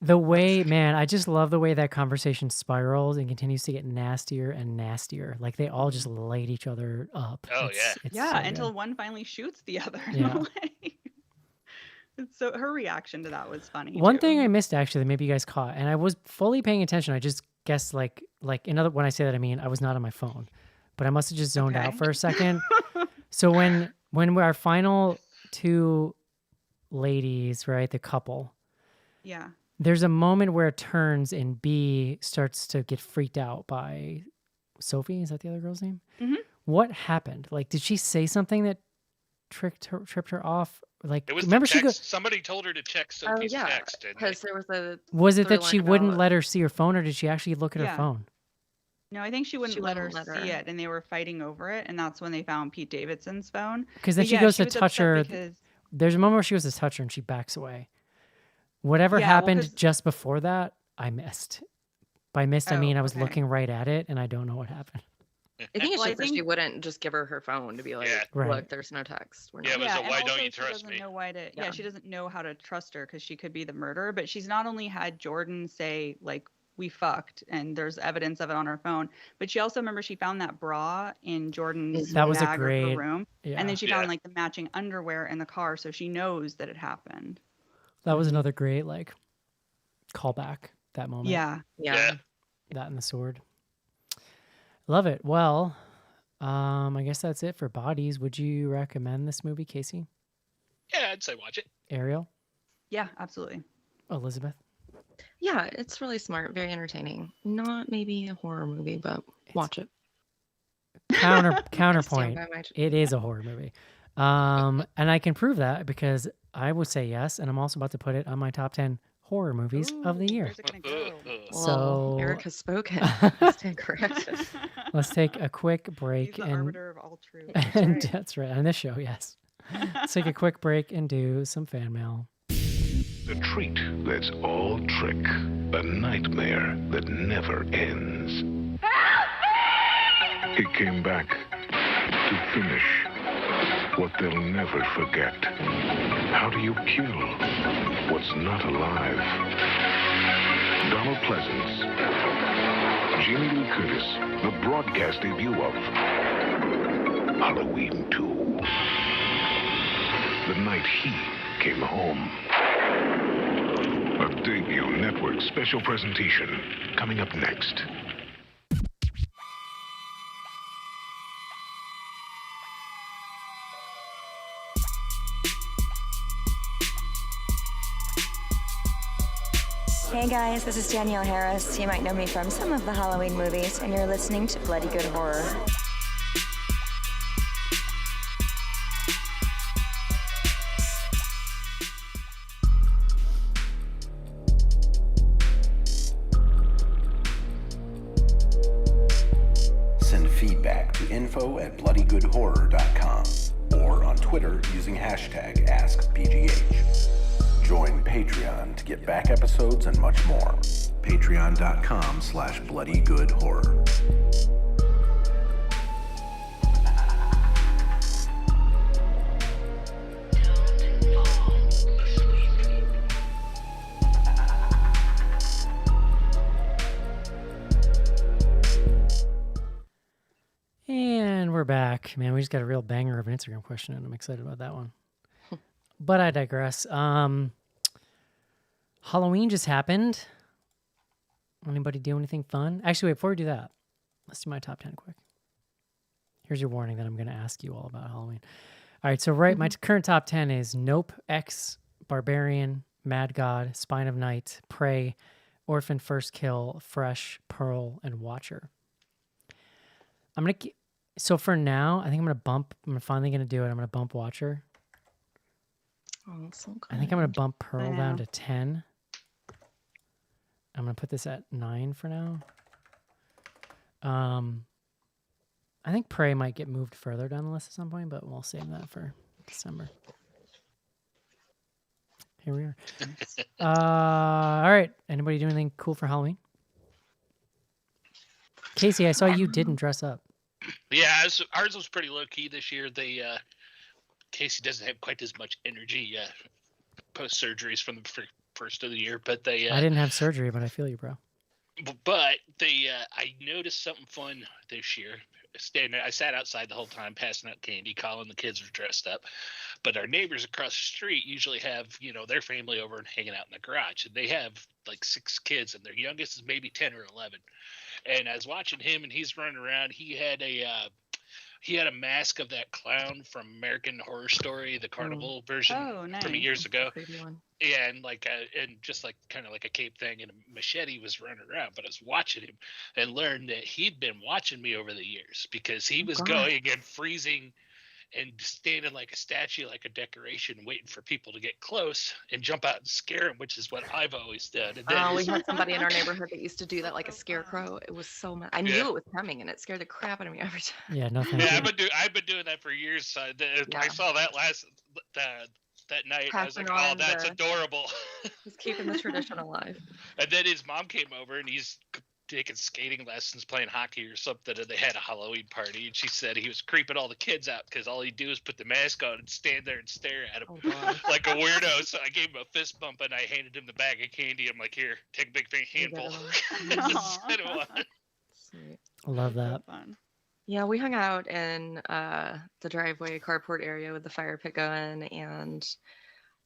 the way, man, I just love the way that conversation spirals and continues to get nastier and nastier. Like they all just light each other up. Oh, It's yeah, so until good. one finally shoots the other. Yeah. So her reaction to that was funny. One too. thing I missed actually that maybe you guys caught, and I was fully paying attention. I just guessed like when I say that I mean I was not on my phone, but I must have just zoned out Okay. for a second. So when our final two ladies, right, the couple, Yeah. there's a moment where it turns and B starts to get freaked out by Sophie. Is that the other girl's name? Mhm. What happened? Like, did she say something that tripped her off? Like, It was remember the text. Somebody told her to check Sophie's yeah, text. Didn't they? because there was a was it that storyline she wouldn't about- let her see her phone, or did she actually look at her Yeah. phone? No, I think she wouldn't let her wouldn't let see her. it, and they were fighting over it, and that's when they found Pete Davidson's phone. Because then But she yeah, goes to was touch upset her. because There's a moment where she goes to touch her and she backs away. Whatever Yeah, well, happened 'cause- just before that, I missed. By missed, I Oh, mean I was okay. looking right at it and I don't know what happened. I think it's Well, I just that she think- wouldn't just give her her phone to be like, Yeah. Right. look, there's no text. We're Yeah, not. it was a and why don't also you she trust doesn't me? know why to, Yeah. she doesn't know how to trust her because she could be the murderer. But she's not only had Jordan say like we fucked, and there's evidence of it on her phone, but she also remember she found that bra in Jordan's That was a bag or her great- room, Yeah. and then she Yeah. found like the matching underwear in the car, so she knows that it happened. That was Mhm. another great like callback, that moment. Yeah. Yeah. That and the sword. Love it. Well, I guess that's it for Bodies. Would you recommend this movie, Casey? Yeah, I'd say watch it. Ariel? Yeah, absolutely. Elizabeth? Yeah, it's really smart, very entertaining. Not maybe a horror movie, but watch it. Stand Counterpoint. by my- It is a horror movie. And I can prove that because I would say yes, and I'm also about to put it on my top 10 horror movies of the Ooh, year. Where's it gonna go? Well, So- Eric has spoken. I stand corrected. Let's take a quick He's break the and arbiter of all truth. and that's right on this show. Yes, let's take a quick break and do some fan mail. A treat that's all trick. A nightmare that never ends. He came back to finish what they'll never forget. How do you kill what's not alive? Donald Pleasance, Jamie Lee Curtis, the broadcast debut of Halloween 2. The night he came home. A debut network special presentation coming up next. Hey guys, this is Danielle Harris. You might know me from some of the Halloween movies, and you're listening to Bloody Good Horror. Send feedback to info@bloodygoodhorror.com or on Twitter using hashtag AskBGH. Join Patreon to get back episodes and much more. Patreon.com/bloodygoodhorror. And we're back. Man, we just got a real banger of an Instagram question, and I'm excited about that one. But I digress. Halloween just happened. Anybody do anything fun? Actually, wait, before we do that, let's do my top 10 quick. Here's your warning that I'm going to ask you all about Halloween. All right, so my current top 10 is Nope, X, Barbarian, Mad God, Spine of Night, Prey, Orphan First Kill, Fresh, Pearl, and Watcher. I'm gonna. So for now, I think I'm gonna bump. I'm finally gonna do it. I'm gonna bump Watcher. Oh, that's so good. I think I'm gonna bump Pearl know. down to 10. I'm gonna put this at 9 for now. I think Prey might get moved further down the list at some point, but we'll save that for December. Here we are. All right. Anybody do anything cool for Halloween? Casey, I saw you didn't dress up. Yeah, ours was pretty low key this year. Casey doesn't have quite as much energy post surgeries from the first of the year, but they. I didn't have surgery, but I feel you, bro. But I noticed something fun this year. I sat outside the whole time passing out candy. Colin, the kids were dressed up, but our neighbors across the street usually have their family over and hanging out in the garage, and they have like 6 kids, and their youngest is maybe 10 or 11. And I was watching him, and he's running around. He had a mask of that clown from American Horror Story, the carnival version from years ago. Yeah, and just like kind of like a cape thing, and a machete was running around. But I was watching him and learned that he'd been watching me over the years, because he was going and freezing and standing like a statue, like a decoration, waiting for people to get close and jump out and scare him, which is what I've always done. And then we had somebody in our neighborhood that used to do that, like a scarecrow. It was so much. I knew it was coming, and it scared the crap out of me every time. Yeah, nothing. Yeah, I've been doing that for years. I saw that that night. I was like, oh, that's adorable. He's keeping the tradition alive. And then his mom came over, and he's taking skating lessons, playing hockey or something, and they had a Halloween party, and she said he was creeping all the kids out because all he'd do is put the mask on and stand there and stare at him like a weirdo. So I gave him a fist bump, and I handed him the bag of candy. I'm like, here, take a big handful. Sweet. I love that. Yeah, we hung out in the driveway carport area with the fire pit going, and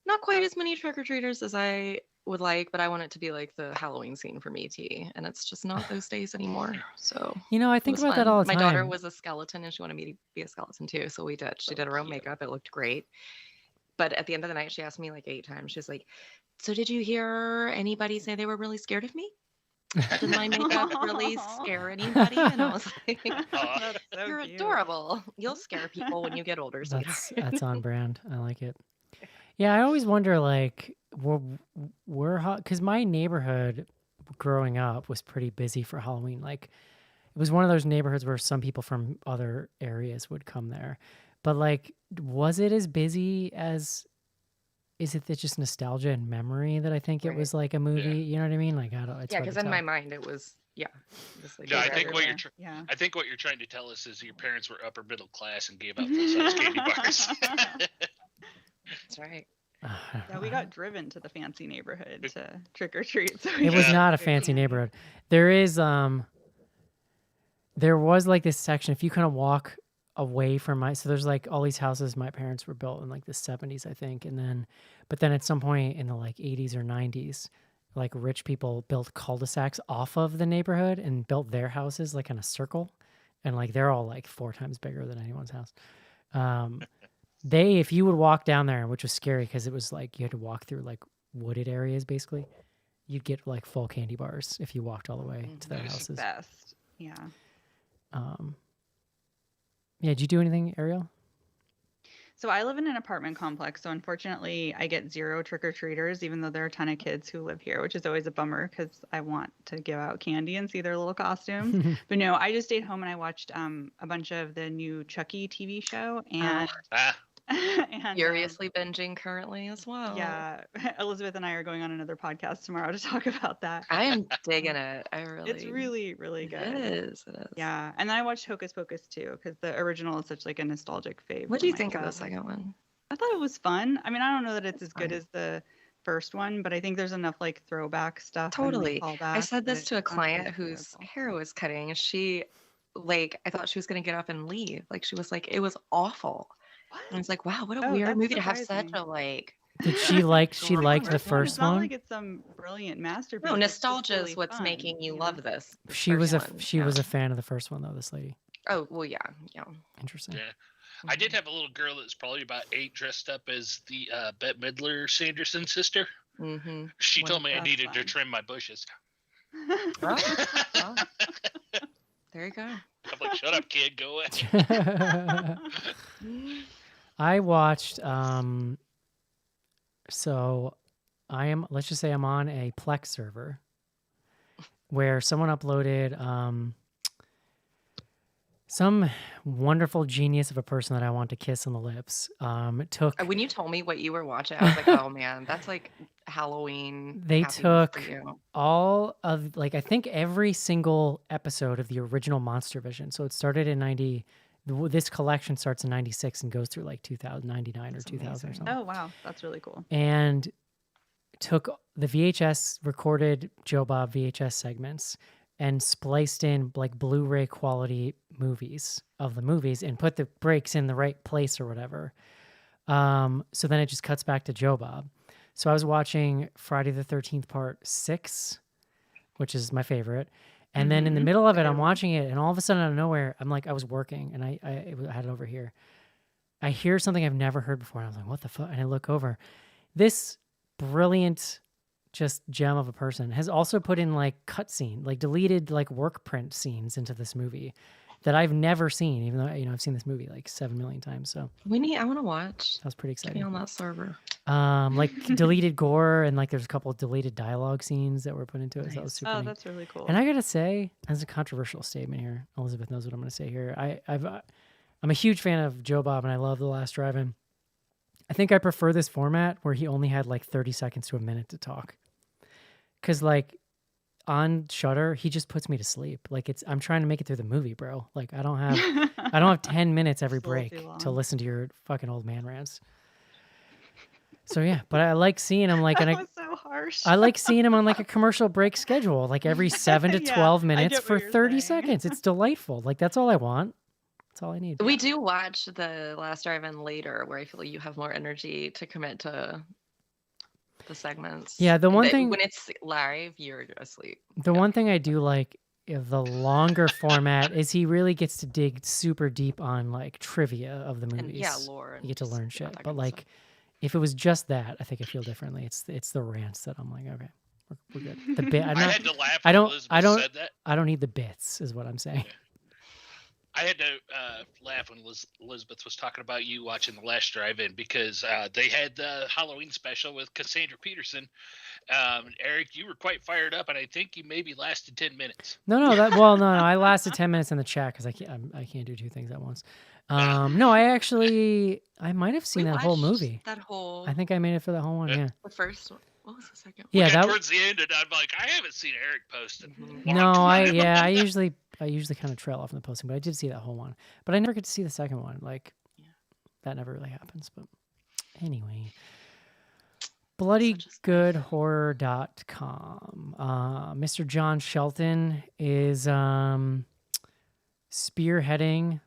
not quite as many trick-or-treaters as I would like, but I want it to be like the Halloween scene from E.T., and it's just not those days anymore. So I think about that all the time. My daughter was a skeleton, and she wanted me to be a skeleton too, so we did. She did her own makeup. It looked great. But at the end of the night, she asked me like 8 times. She was like, so did you hear anybody say they were really scared of me? Did my makeup really scare anybody? And I was like, you're adorable. You'll scare people when you get older. That's on brand. I like it. Yeah, I always wonder, like, because my neighborhood growing up was pretty busy for Halloween. Like, it was one of those neighborhoods where some people from other areas would come there. But, like, was it as busy as... Is it just nostalgia and memory that I think it was like a movie? Yeah. You know what I mean? Like, because in my mind it was, like I think what you're trying to tell us is your parents were upper middle class and gave out full-size candy bars. That's right. Yeah, we got driven to the fancy neighborhood to trick or treat. So it was not a fancy neighborhood. There is, there was like this section. If you kind of walk away from so there's like all these houses my parents were built in like the 70s, I think, but then at some point in the like 80s or 90s, like rich people built cul-de-sacs off of the neighborhood and built their houses like in a circle, and like they're all like 4 times bigger than anyone's house. If you would walk down there, which was scary because it was like you had to walk through like wooded areas, basically, you'd get like full candy bars if you walked all the way to their houses. Best. Yeah. Yeah, did you do anything, Ariel? So I live in an apartment complex, so unfortunately I get 0 trick-or-treaters, even though there are a ton of kids who live here, which is always a bummer because I want to give out candy and see their little costumes. But no, I just stayed home and I watched a bunch of the new Chucky TV show, and and furiously binging currently as well. Yeah, Elizabeth and I are going on another podcast tomorrow to talk about that. I am digging it. It's really, really good. It is. Yeah, and then I watched Hocus Pocus too because the original is such like a nostalgic fave. What do you think of the second one? I thought it was fun. I mean, I don't know that it's as good as the first one, but I think there's enough like throwback stuff. Totally. I said this to a client whose hair was cutting. She, like, I thought she was going to get up and leave. Like, she was like, it was awful. What? And I was like, wow, what a weird movie to have such a like. Did she like? She liked the first one. It's not like it's some brilliant masterpiece. No, nostalgia is what's making you love this. She was a fan of the first one though. This lady. Oh well, yeah. Interesting. Yeah, I did have a little girl that's probably about 8, dressed up as the Bette Midler Sanderson sister. Mm-hmm. She told me I needed to trim my bushes. Well, there you go. I'm like, shut up, kid, go away. I watched let's just say I'm on a Plex server where someone uploaded some wonderful genius of a person that I want to kiss on the lips. Took When you told me what you were watching, I was like, oh man, that's like Halloween. They happiness took for you. all of I think every single episode of the original Monster Vision. So it started in 90. This collection starts in 96 and goes through like 2099 or 2000 or something. Oh wow, that's really cool. And took the VHS recorded Joe Bob VHS segments and spliced in like Blu-ray quality movies of the movies and put the breaks in the right place or whatever. So then it just cuts back to Joe Bob. So I was watching Friday the 13th Part 6, which is my favorite. And then in the middle of it, I'm watching it, and all of a sudden out of nowhere, I'm like, I was working, and I had it over here. I hear something I've never heard before, and I was like, what the fuck? And I look over. This brilliant just gem of a person has also put in like cutscene, like deleted like work print scenes into this movie that I've never seen, even though, I've seen this movie like 7 million times. So I want to watch. that was pretty Get me exciting. on that server. Like deleted gore, and like there's a couple of deleted dialogue scenes that were put into it. So that was super Oh, neat. that's really cool. And I gotta say, as a controversial statement here, Elizabeth knows what I'm gonna say here. I'm a huge fan of Joe Bob, and I love The Last Drive-In. I think I prefer this format where he only had like 30 seconds to a minute to talk. Cause like on Shudder, he just puts me to sleep. Like I'm trying to make it through the movie, bro. Like I don't have 10 minutes every It's a little break too long. to listen to your fucking old man rants. So yeah, but I like seeing him like, That and was so harsh. I like seeing him on like a commercial break schedule, like every 7 to Yeah, 12 I minutes get for what you're 30 saying. seconds. It's delightful. Like that's all I want. That's all I need. We do watch the Last Drive-In later, where I feel like you have more energy to commit to the segments. Yeah, the one But thing- when it's live, you're asleep. The one thing I do like of the longer format is he really gets to dig super deep on like trivia of the movies. And yeah, lore. And You get to just, learn yeah, shit. that But kind of like, stuff. if it was just that, I think I feel differently. It's the rants that I'm like, okay, we're good. The bit, I had to laugh I when don't- Elizabeth I don't- said that. I don't need the bits, is what I'm saying. I had to laugh when Elizabeth was talking about you watching The Last Drive-In, because they had the Halloween special with Cassandra Peterson. Eric, you were quite fired up, and I think you maybe lasted 10 minutes. No, I lasted 10 minutes in the chat because I can't do two things at once. No, I might have seen We that whole watched movie. That whole. I think I made it for the whole one. Yeah. Yeah. The first one. What was the second one? Yeah, We got that towards the end, and I'm like, I haven't seen Eric post in a long No, time. I usually kind of trail off in the posting, but I did see that whole one. But I never get to see the second one. Like that never really happens. But anyway, bloodygoodhorror.com. Mr. John Shelton is spearheading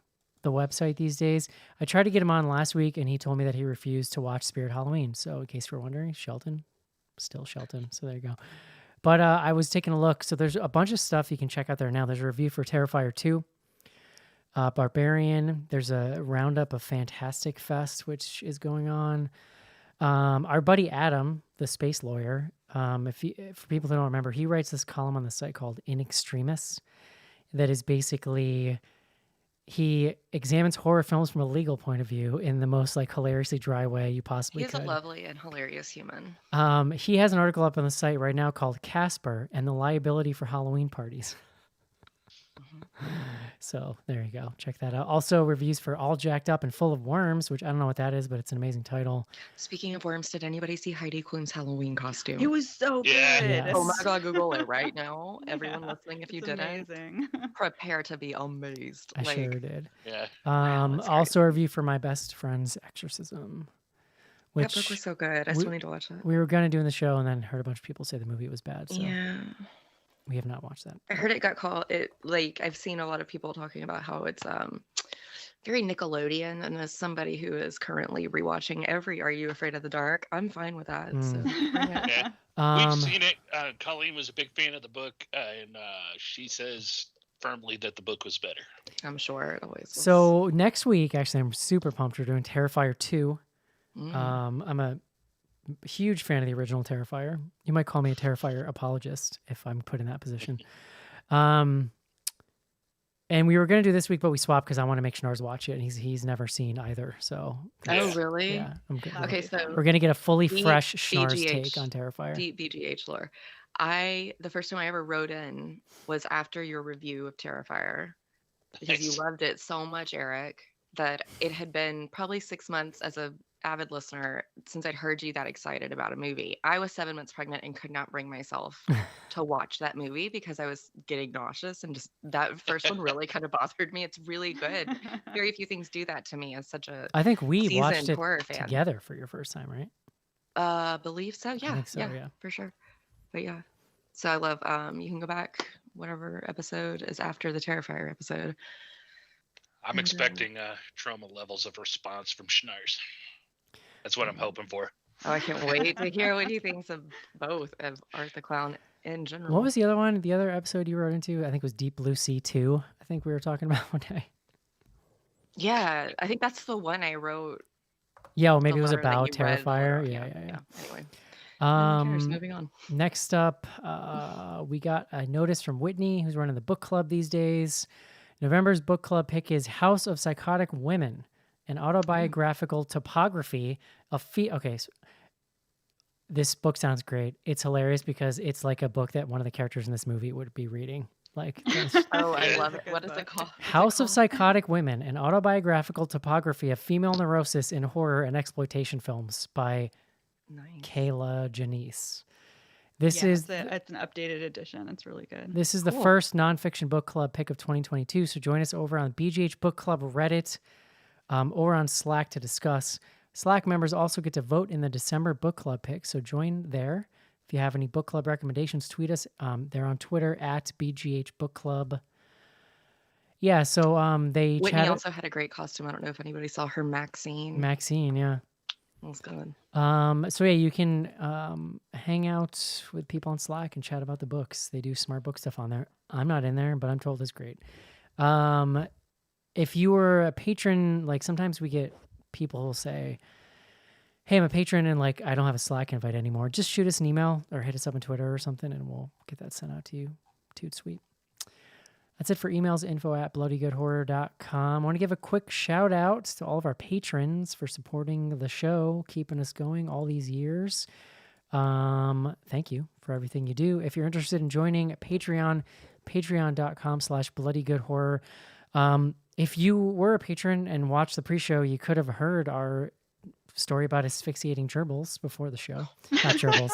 the website these days. I tried to get him on last week, and he told me that he refused to watch Spirit Halloween. So in case you're wondering, Shelton, still Shelton. So there you go. But I was taking a look. So there's a bunch of stuff you can check out there now. There's a review for Terrifier 2, Barbarian. There's a roundup of Fantastic Fest, which is going on. Our buddy Adam, the space lawyer, for people that don't remember, he writes this column on the site called In Extremis that is basically... He examines horror films from a legal point of view in the most like hilariously dry way you possibly He's could. a lovely and hilarious human. He has an article up on the site right now called Casper and the Liability for Halloween Parties. So there you go. Check that out. Also reviews for All Jacked Up and Full of Worms, which I don't know what that is, but it's an amazing title. Speaking of worms, did anybody see Heidi Klum's Halloween costume? It was so Yeah. good. Yes. Oh my god, Google it right now. Everyone Yeah, listening, if you it's didn't, amazing. prepare to be amazed. I sure did. Yeah. Wow, that's Also a review for My Best Friend's Exorcism, That book which was so good. I we- still need to watch it. we were going to do in the show and then heard a bunch of people say the movie was bad. So Yeah. we have not watched that. I heard it got called it like I've seen a lot of people talking about how it's very Nickelodeon, and as somebody who is currently rewatching every Are You Afraid of the Dark, I'm fine with that. So bring it. Yeah. We've Um, seen it. Colleen was a big fan of the book, and she says firmly that the book was better. I'm sure it always was. so next week, actually, I'm super pumped. We're doing Terrifier 2. Mm. I'm a huge fan of the original Terrifier. You might call me a Terrifier apologist if I'm put in that position. And we were going to do this week, but we swapped because I want to make Schnars watch it, and he's never seen either. So Oh, really? yeah, I'm good. Okay, so We're going to get a fully B- fresh Schnars BGH, take on Terrifier. deep BGH lore. The first time I ever wrote in was after your review of Terrifier, because you Nice. loved it so much, Eric, that it had been probably 6 months as a avid listener since I'd heard you that excited about a movie. I was 7 months pregnant and could not bring myself to watch that movie because I was getting nauseous, and just that first one really kind of bothered me. It's really good. Very few things do that to me as such a I think we watched seasoned it horror fan. together for your first time, right? Believe so. Yeah, think so, yeah. for sure. But yeah, so I love. You can go back whatever episode is after the Terrifier episode. I'm And, expecting trauma levels of response from Schnars. That's what I'm hoping for. Oh, I can't wait to hear what he thinks of both of Art the Clown in general. What was the other one? The other episode you wrote into? I think it was Deep Blue Sea 2. I think we were talking about one day. Yeah, I think that's the one I wrote. Yeah, well, the maybe it was letter that about you read, the letter. Terrifier. Yeah. Anyway, no one cares. Um, Moving on. Next up, we got a notice from Whitney, who's running the book club these days. November's book club pick is House of Psychotic Women, an autobiographical topography of Okay, so this book sounds great. It's hilarious because it's like a book that one of the characters in this movie would be reading. Like Oh, I love it. Good What is it book. called? What's it House of called? Psychotic Women, an autobiographical topography of female neurosis in horror and exploitation films by Nice. Kayla Janice. This Yeah, is it's an updated edition. It's really good. This is the Cool. first nonfiction book club pick of 2022. So join us over on BGH Book Club Reddit or on Slack to discuss. Slack members also get to vote in the December book club pick. So join there. If you have any book club recommendations, tweet us. They're on Twitter at BGH Book Club. Yeah, so they Whitney chatted. also had a great costume. I don't know if anybody saw her Maxine. Maxine, yeah. It was good. So yeah, you can hang out with people on Slack and chat about the books. They do smart book stuff on there. I'm not in there, but I'm told it's great. If you were a patron, like sometimes we get people who'll say, "Hey, I'm a patron and like I don't have a Slack invite anymore." Just shoot us an email or hit us up on Twitter or something, and we'll get that sent out to you. Toot sweet. That's it for emails, info@bloodygoodhorror.com. I want to give a quick shout out to all of our patrons for supporting the show, keeping us going all these years. Thank you for everything you do. If you're interested in joining Patreon, patreon.com/bloodygoodhorror. If you were a patron and watched the pre-show, you could have heard our story about asphyxiating gerbils before the show. Not gerbils.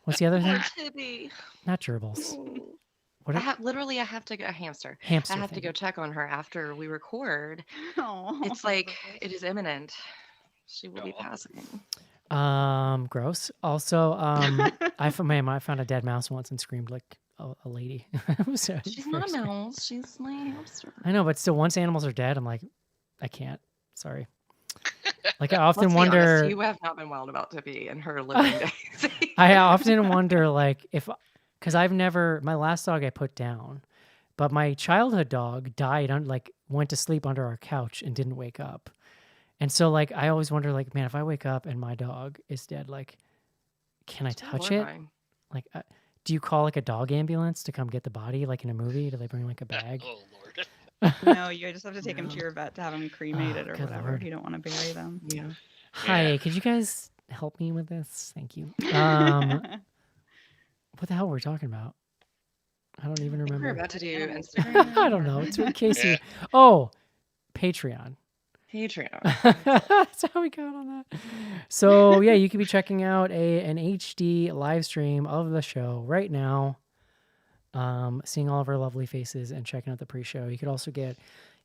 What's the other Poor thing? Tibby. Not gerbils. Ooh. What? I have to go a hamster. Hamster. I have to thank go you. check on her after we record. Oh, It's like it is imminent. She will be Aw. passing. Gross. Also, I found a dead mouse once and screamed like a lady. So She's not a mouse. She's my hamster. I know, but still, once animals are dead, I'm like, I can't. Sorry. Like I often Let's be honest, wonder. you have not been wild about Tippy in her living days. I often wonder, like, because my last dog I put down, but my childhood dog died went to sleep under our couch and didn't wake up. And so, like, I always wonder, like, man, if I wake up and my dog is dead, like, can I touch it? Horrifying. Like, do you call like a dog ambulance to come get the body, like in a movie? Do they bring like a bag? Oh Lord. no, you just have to take him to No. your vet to have him cremated or good whatever Lord. if you don't want to bury them. Yeah. Hi, Yeah. could you guys help me with this? Thank you. What the hell were we talking about? I don't even I think we're remember. about to do Animals. Instagram. I don't know. It's with Casey. Yeah. Oh, Patreon. Patreon. That's how we got on that. So yeah, you could be checking out an HD live stream of the show right now, seeing all of our lovely faces and checking out the pre-show. You could also get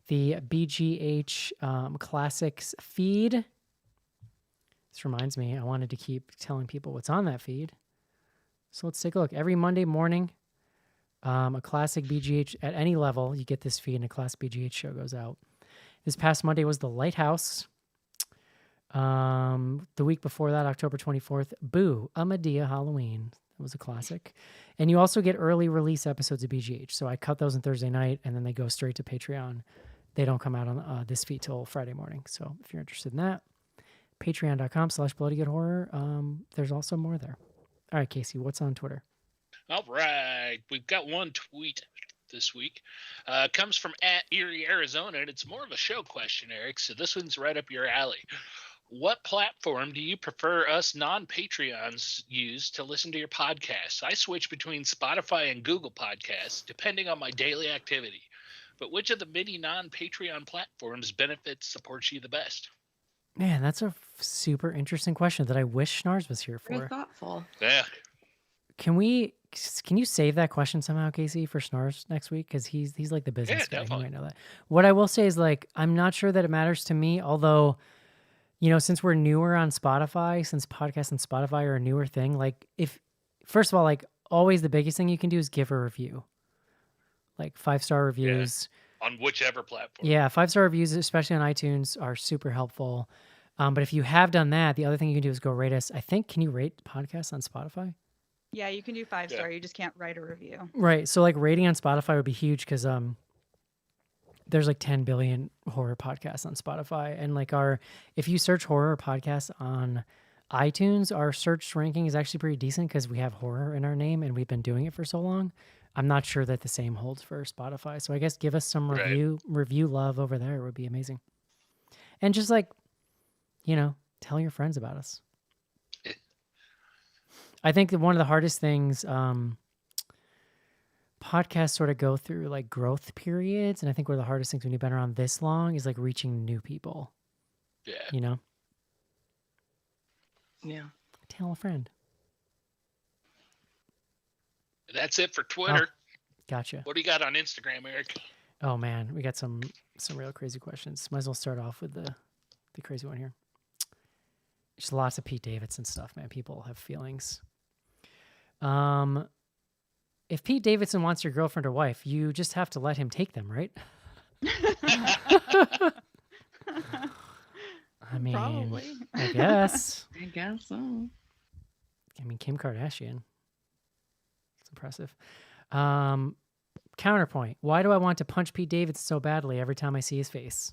the BGH Classics feed. This reminds me, I wanted to keep telling people what's on that feed. So let's take a look. Every Monday morning, a classic BGH at any level, you get this feed and a class BGH show goes out. This past Monday was The Lighthouse. The week before that, October 24th, Boo, A Medea Halloween. That was a classic. And you also get early release episodes of BGH. So I cut those on Thursday night, and then they go straight to Patreon. They don't come out on this feed till Friday morning. So if you're interested in that, patreon.com/bloodygoodhorror. There's also more there. All right, Casey, what's on Twitter? All right, we've got one tweet this week. Comes from at Erie, Arizona, and it's more of a show question, Eric. So this one's right up your alley. What platform do you prefer us non-Patreons use to listen to your podcasts? I switch between Spotify and Google Podcasts, depending on my daily activity. But which of the many non-Patreon platforms benefits supports you the best? Man, that's a super interesting question that I wish Schnars was here Very for. thoughtful. Yeah. Can you save that question somehow, Casey, for Schnars next week? Because he's like the business guy. He definitely. might know that. What I will say is, like, I'm not sure that it matters to me, although, you know, since we're newer on Spotify, since podcasts on Spotify are a newer thing, like, first of all, like, always the biggest thing you can do is give a review. Like 5-star reviews. On whichever platform. Yeah, 5-star reviews, especially on iTunes, are super helpful. But if you have done that, the other thing you can do is go rate us. I think, can you rate podcasts on Spotify? Yeah, you can do 5-star. You just can't write a review. Right. So like rating on Spotify would be huge because there's like 10 billion horror podcasts on Spotify. And like if you search horror podcasts on iTunes, our search ranking is actually pretty decent because we have horror in our name and we've been doing it for so long. I'm not sure that the same holds for Spotify. So I guess give us some review love over there. It would be amazing. And just like, you know, tell your friends about us. I think that one of the hardest things podcasts sort of go through like growth periods. And I think one of the hardest things when you've been around this long is like reaching new people. Yeah. You know? Yeah. Tell a friend. That's it for Twitter. Gotcha. What do you got on Instagram, Eric? Oh man, we got some real crazy questions. Might as well start off with the crazy one here. Just lots of Pete Davidson stuff, man. People have feelings. If Pete Davidson wants your girlfriend or wife, you just have to let him take them, right? I mean, Probably. I guess. I guess so. I mean, Kim Kardashian. It's impressive. Counterpoint. Why do I want to punch Pete Davidson so badly every time I see his face?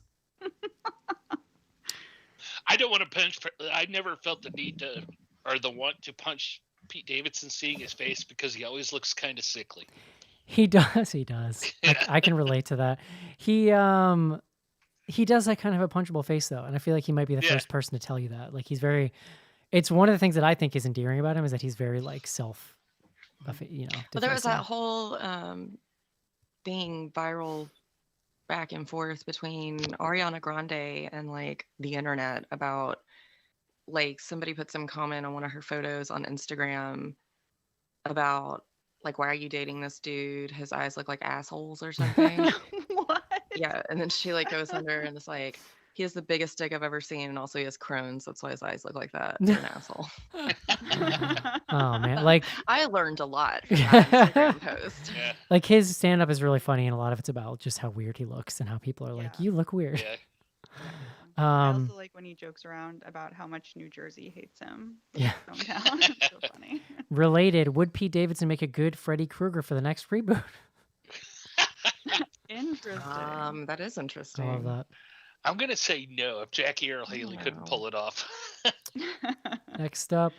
I don't want to punch. I never felt the need to or the want to punch Pete Davidson seeing his face because he always looks kind of sickly. He does. He does. I can relate to that. He does like kind of a punchable face though, and I feel like he might be the first person to tell you that. Like he's very. It's one of the things that I think is endearing about him is that he's very like self. You know. Well, there was that whole thing viral back and forth between Ariana Grande and like the internet about like somebody put some comment on one of her photos on Instagram about like, why are you dating this dude? His eyes look like assholes or something. What? Yeah, and then she like goes under and it's like, he has the biggest dick I've ever seen, and also he has Crohn's. That's why his eyes look like that. He's an asshole. Oh man, like I learned a lot from that Instagram post. Yeah. Like his stand-up is really funny, and a lot of it's about just how weird he looks and how people are like, "You look weird." Yeah. I also like when he jokes around about how much New Jersey hates him. Yeah. His hometown. It's so funny. Related, would Pete Davidson make a good Freddy Krueger for the next reboot? Interesting. That is interesting. I love that. I'm gonna say no if Jackie Earle Haley couldn't pull it off. Next up,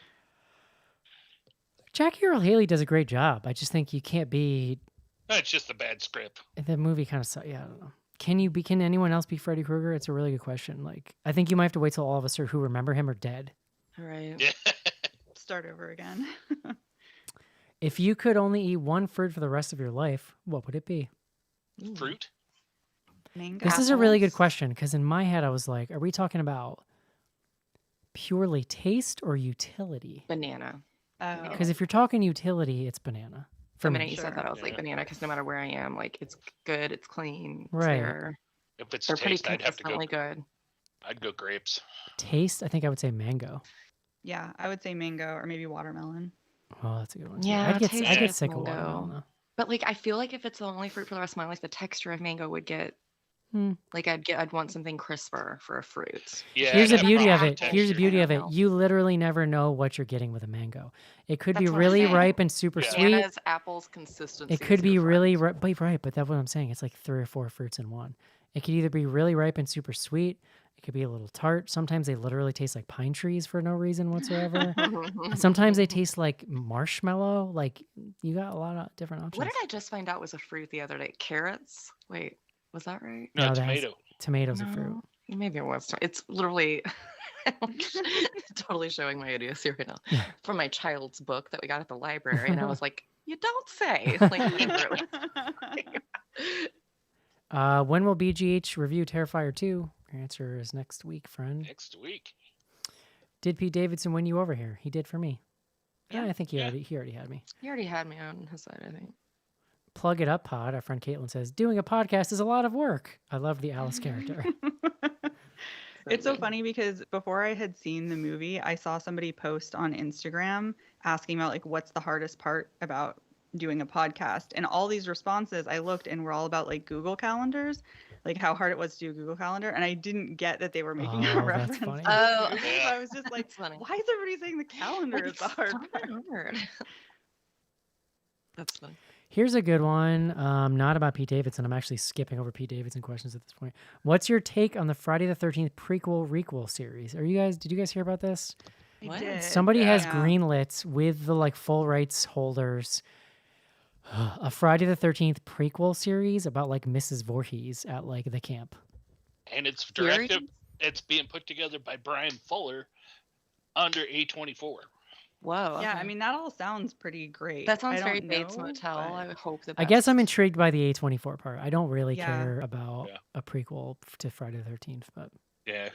Jackie Earle Haley does a great job. I just think you can't be. It's just a bad script. The movie kind of yeah, I don't know. Can anyone else be Freddy Krueger? It's a really good question. Like, I think you might have to wait till all of us who remember him are dead. All right. Yeah. Start over again. If you could only eat one fruit for the rest of your life, what would it be? Fruit? Mango. This is a really good question because in my head I was like, are we talking about purely taste or utility? Banana. Because if you're talking utility, it's banana. The minute you said that, I was like, banana, because no matter where I am, like, it's good, it's clean. It's Right. there. If it's They're pretty taste, I'd have to go. consistently good. I'd go grapes. Taste, I think I would say mango. Yeah, I would say mango or maybe watermelon. Oh, that's a good one. too. Yeah, I'd get taste sick of mango. watermelon though. But like, I feel like if it's the only fruit for the rest of my life, the texture of mango would get like I'd want something crisper for a fruit. Yeah. Here's the I'd have beauty of problem it. with Here's the texture. beauty of it. know. You literally never know what you're getting with a mango. It could be That's what I'm really saying. ripe and super Yeah. sweet. Bananas, apples, consistency. It could is be your really friend. right, but that's what I'm saying. It's like 3 or 4 fruits in one. It could either be really ripe and super sweet. It could be a little tart. Sometimes they literally taste like pine trees for no reason whatsoever. Sometimes they taste like marshmallow. Like you got a lot of different options. What did I just find out was a fruit the other day? Carrots? Wait, was that right? No, No, that has- tomato. Tomatoes are fruit. No, maybe it was. It's literally totally showing my idiocy right now. Yeah. From my child's book that we got at the library, and I was like, "You don't say." Like literally. When will BGH review Terrifier 2? Your answer is next week, friend. Next week. Did Pete Davidson win you over here? He did for me. Yeah. I think he Yeah. already had me. He already had me on his side, I think. Plug it up, pod. Our friend Caitlin says, doing a podcast is a lot of work. I love the Alice character. It's so funny because before I had seen the movie, I saw somebody post on Instagram asking about like what's the hardest part about doing a podcast, and all these responses I looked and were all about like Google calendars, like how hard it was to do a Google calendar, and I didn't get that they were making Oh, a that's reference. funny. to the Oh. movie. Yeah. So I was just like, That's funny. why is everybody saying the calendar Like, is the it's hard so part? hard. That's funny. Here's a good one. Not about Pete Davidson. I'm actually skipping over Pete Davidson questions at this point. What's your take on the Friday the 13th requel series? Did you guys hear about this? I What? did. Somebody has Yeah. greenlit with the like full rights holders a Friday the 13th prequel series about like Mrs. Voorhees at like the camp. And it's Very directed. It's being put together by Brian Fuller under A24. Whoa. Yeah, okay. I mean that all sounds pretty great. that sounds I very don't Bates know, Motel. but- I would hope that. I guess I'm that's- intrigued by the A24 part. I don't really Yeah. care about Yeah. a prequel to Friday the 13th, but Yeah.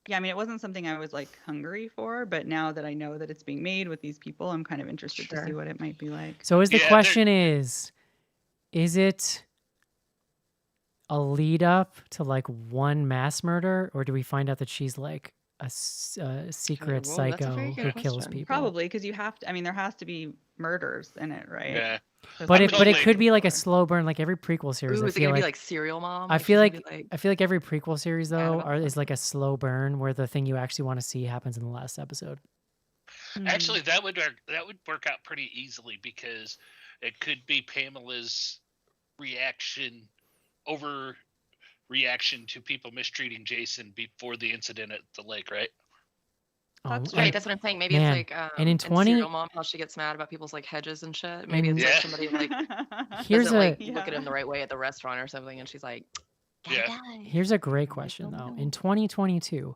Yeah, I mean, it wasn't something I was like hungry for, but now that I know that it's being made with these people, I'm kind of interested to see Sure. what it might be like. so is the Yeah, question is it a lead up to like one mass murder, or do we find out that she's like a secret Whoa, that's a psycho very good who kills question. people? Probably because you have to. I mean, there has to be murders in it, right? Yeah. 'Cause But I'm it totally- could be like a slow burn, like every prequel series. Ooh, I is it feel gonna like, be like Serial Mom? I She's feel gonna like be I feel like every prequel series though Annabelle. is like a slow burn where the thing you actually want to see happens in the last episode. Hmm. Actually, that would work out pretty easily because it could be Pamela's overreaction to people mistreating Jason before the incident at the lake, right? That's Right, and that's what I'm saying. Maybe man, it's like and in 20 Serial Mom, how she gets mad about people's like hedges and shit. Maybe And- it's like Yeah. somebody like here's doesn't like a look at him Yeah. the right way at the restaurant or something, and she's like, Yeah. "Gotta go." here's a great I question don't though. know. In 2022,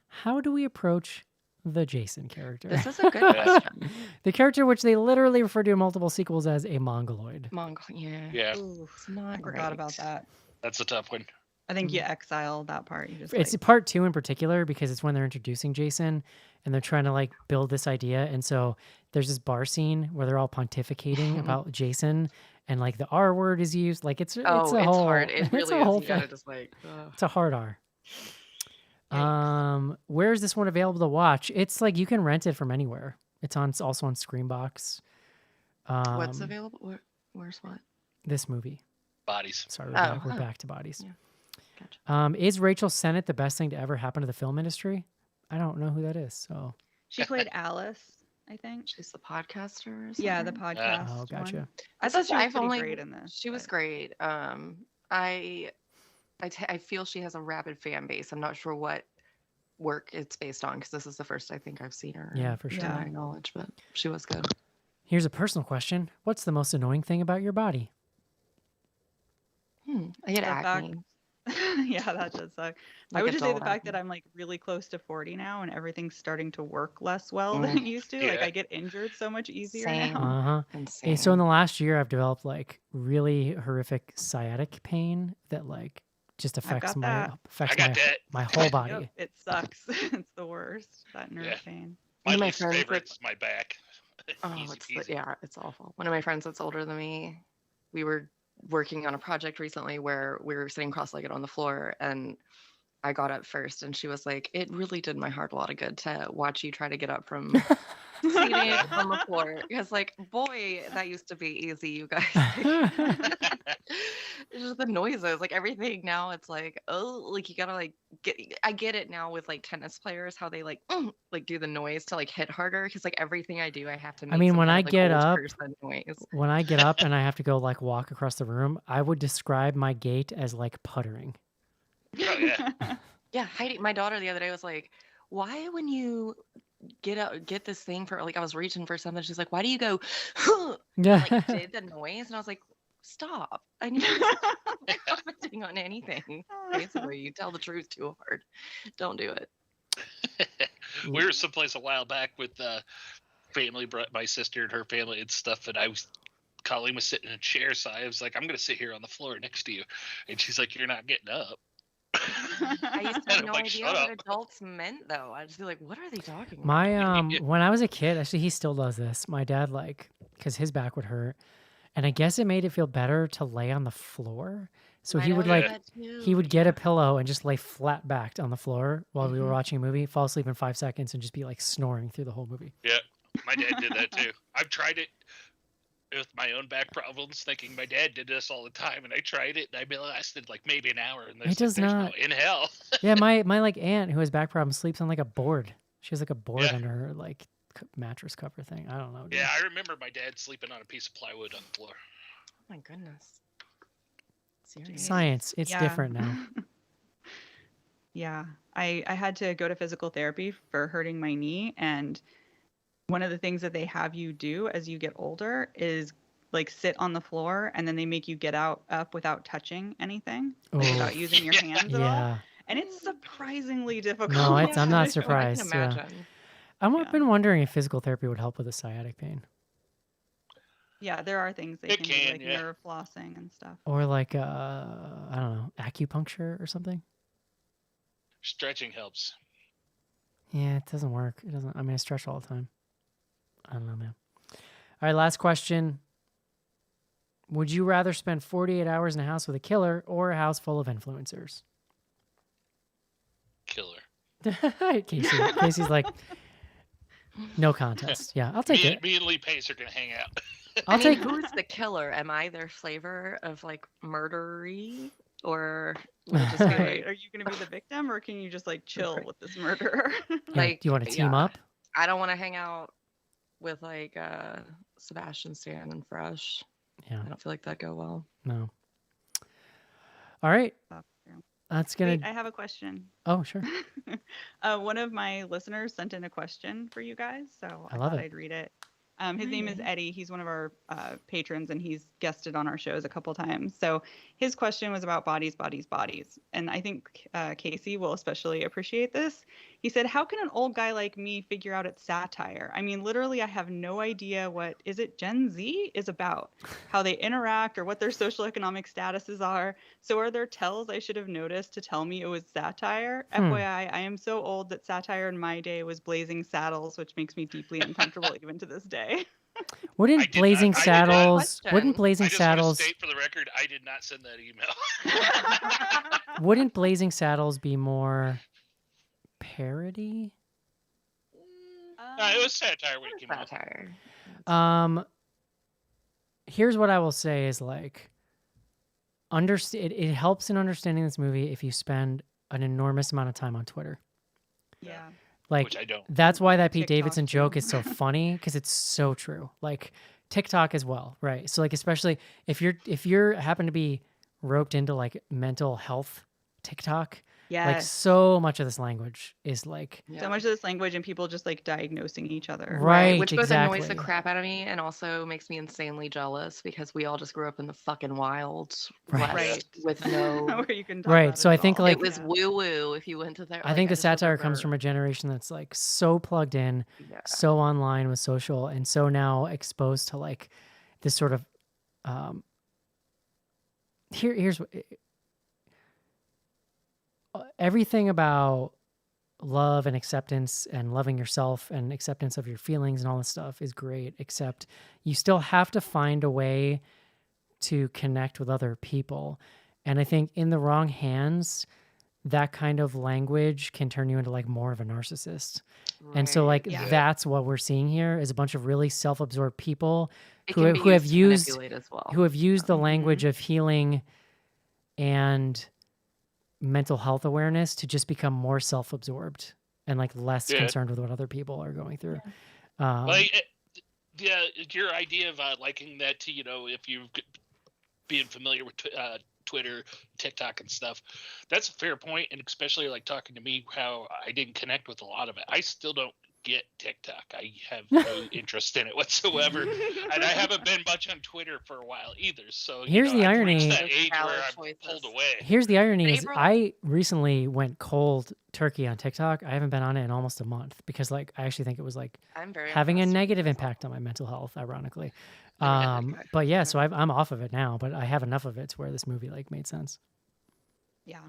how do we approach the Jason character? This is a good Yeah. question. The character which they literally refer to in multiple sequels as a mongoloid. Yeah. Yeah. Ooh, It's not I forgot about great. that. That's a tough one. I think you exile that part. You just It's like, part 2 in particular because it's when they're introducing Jason and they're trying to like build this idea. And so there's this bar scene where they're all pontificating about Jason and like the R word is used. Like it's Oh, a it's whole hard. It it's really a is. whole You gotta thing. just like. Ugh. It's a hard R. Yikes. Where is this one available to watch? It's like you can rent it from anywhere. It's also on Screambox. What's Um, available? Where's what? This movie. Bodies. Sorry, Oh, we're huh. back to Bodies. Yeah. Gotcha. Is Rachel Sennett the best thing to ever happen to the film industry? I don't know who that is. So she played Alice, I think. She's the podcaster. Or Yeah, the something? podcast. oh, gotcha. One. I I thought she was I've pretty only- great in this. She was but- great. I feel she has a rabid fan base. I'm not sure what work it's based on because this is the first I think I've seen her. Yeah, for sure. To Yeah. my knowledge, but she was good. Here's a personal question: what's the most annoying thing about your body? I get The fact- acne. Yeah, that does suck. I Like would just say the adult fact that acne. I'm like really close to 40 now and everything's starting to work less well than it used to. Like Yeah. I get injured so much easier Same. Uh now. huh. Insane. So in the last year, I've developed like really horrific sciatic pain that like just affects got my that. I affects got that. my whole body. Yep, it sucks. It's the worst. That nerve Yeah. pain. My One of my least friends favorite's my back. Oh, Easy it's peasy. yeah, it's awful. One of my friends that's older than me, we were working on a project recently where we were sitting cross-legged on the floor, and I got up first, and she was like, "It really did my heart a lot of good to watch you try to get up from seating on the floor." Because, like, boy, that used to be easy, you guys. It's just the noises, like everything now. It's like, oh, like you gotta like get. I get it now with like tennis players how they like do the noise to like hit harder because like everything I do I have to. Make mean, some when kind I of, like, get old up- person noise. When I get up and I have to go like walk across the room, I would describe my gait as like puttering. Oh, yeah. Yeah, Heidi, my daughter the other day was like, "Why when you get this thing for like I was reaching for something, she's like, why do you go and like Yeah. did the noise?" And I was like, "Stop! I need to stop commenting on anything. Basically, you tell the truth too hard. Don't do it." We were someplace a while back with family, my sister and her family and stuff, and Colleen was sitting in a chair, so I was like, "I'm gonna sit here on the floor next to you," and she's like, "You're not getting up." I used to And have I'm no like, idea "Shut what up." adults meant though. I'd just be like, "What are they talking about?" My when I was a kid, actually he still does this. My dad because his back would hurt, and I guess it made it feel better to lay on the floor. So My he would dad did like that he too. would get Yeah. a pillow and just lay flat backed on the floor while we were Mhm. watching a movie, fall asleep in 5 seconds, and just be like snoring through the whole movie. Yeah, my dad did that too. I've tried it with my own back problems, thinking my dad did this all the time, and I tried it, and I lasted like maybe an hour, and It does there's no not. in hell. Yeah, my like aunt who has back problems sleeps on like a board. She has like a board Yeah. under her like mattress cover thing. I don't know. Dude. Yeah, I remember my dad sleeping on a piece of plywood on the floor. Oh my goodness. Serious. Science, it's Yeah. different now. Yeah, I had to go to physical therapy for hurting my knee, and one of the things that they have you do as you get older is like sit on the floor, and then they make you get up without touching anything, like Ooh. without using your hands at all. Yeah. And it's surprisingly difficult. No, I'm Yeah, not I can surprised. Yeah. imagine. I've Yeah. been wondering if physical therapy would help with the sciatic pain. Yeah, there are things they It can do, can, like yeah. nerve flossing and stuff. Or like I don't know, acupuncture or something. Stretching helps. Yeah, it doesn't work. It doesn't. I mean, I stretch all the time. I don't know, man. All right, last question. Would you rather spend 48 hours in a house with a killer or a house full of influencers? Killer. Casey's like, no contest. Yeah, I'll take it. Me and Lee Pace are gonna hang out. I'll take. Who's the killer? Am I their flavor of like murdery, or would it just be Right. like, Are you going to be the victim, or can you just like chill with this murderer? Yeah, like, do you want to team yeah. up? I don't want to hang out with like Sebastian Stan and Fresh. Yeah, I don't feel like that'd go well. no. All right, That's true. that's gonna. Wait, I have a question. Oh, sure. One of my listeners sent in a question for you guys, so I love thought it. I'd read it. His name is Eddie. He's one of our patrons, and he's guested on our shows a couple times. So his question was about bodies, bodies, bodies. And I think Casey will especially appreciate this. He said, how can an old guy like me figure out it's satire? I mean, literally, I have no idea what, is it Gen Z is about, how they interact or what their social economic statuses are. So are there tells I should have noticed to tell me it was satire? FYI, I am so old that satire in my day was Blazing Saddles, which makes me deeply uncomfortable even to this day. Wouldn't I did Blazing not- I did not- Saddles? Question. Wouldn't Blazing I just want to Saddles? state for the record, I did not send that email. Wouldn't Blazing Saddles be more parody? It was satire when it came out. Satire. Here's what I will say is like, it helps in understanding this movie if you spend an enormous amount of time on Twitter. Yeah. Like Which I don't. that's why that Pete TikTok Davidson too. joke is so funny because it's so true. Like TikTok as well, right? So like especially if you're happen to be roped into like mental health TikTok, Yeah. like so much of this language is like So much of this language and people just like diagnosing each other. Right, Which both annoys the exactly. crap out of me and also makes me insanely jealous because we all just grew up in the fucking wild Right. west with no. Where you can talk Right, about so it I at think, all. like- It was woo woo if you went to there. I think the satire comes from a generation that's like so plugged in, Yeah. so online with social, and so now exposed to like this sort of here's what everything about love and acceptance and loving yourself and acceptance of your feelings and all this stuff is great, except you still have to find a way to connect with other people. And I think in the wrong hands, that kind of language can turn you into like more of a narcissist. And so like yeah. that's what we're seeing here is a bunch of really self-absorbed people It who can be have to used manipulate as well. who have used the Mhm. language of healing and mental health awareness to just become more self-absorbed and like less Yeah. concerned with what other people are going through. Yeah, your idea of liking that to, if you being familiar with Twitter, TikTok, and stuff. That's a fair point, and especially like talking to me, how I didn't connect with a lot of it. I still don't get TikTok. I have no interest in it whatsoever, and I haven't been much on Twitter for a while either. So Here's the I've reached irony. that age where Valid I'm choices. pulled away. Here's the irony is April- I recently went cold turkey on TikTok. I haven't been on it in almost a month because like I actually think it was like I'm very having a impressed with negative myself. impact on my mental health, ironically. Okay. But yeah, so I'm off of it now, but I have enough of it to where this movie like made sense. Yeah.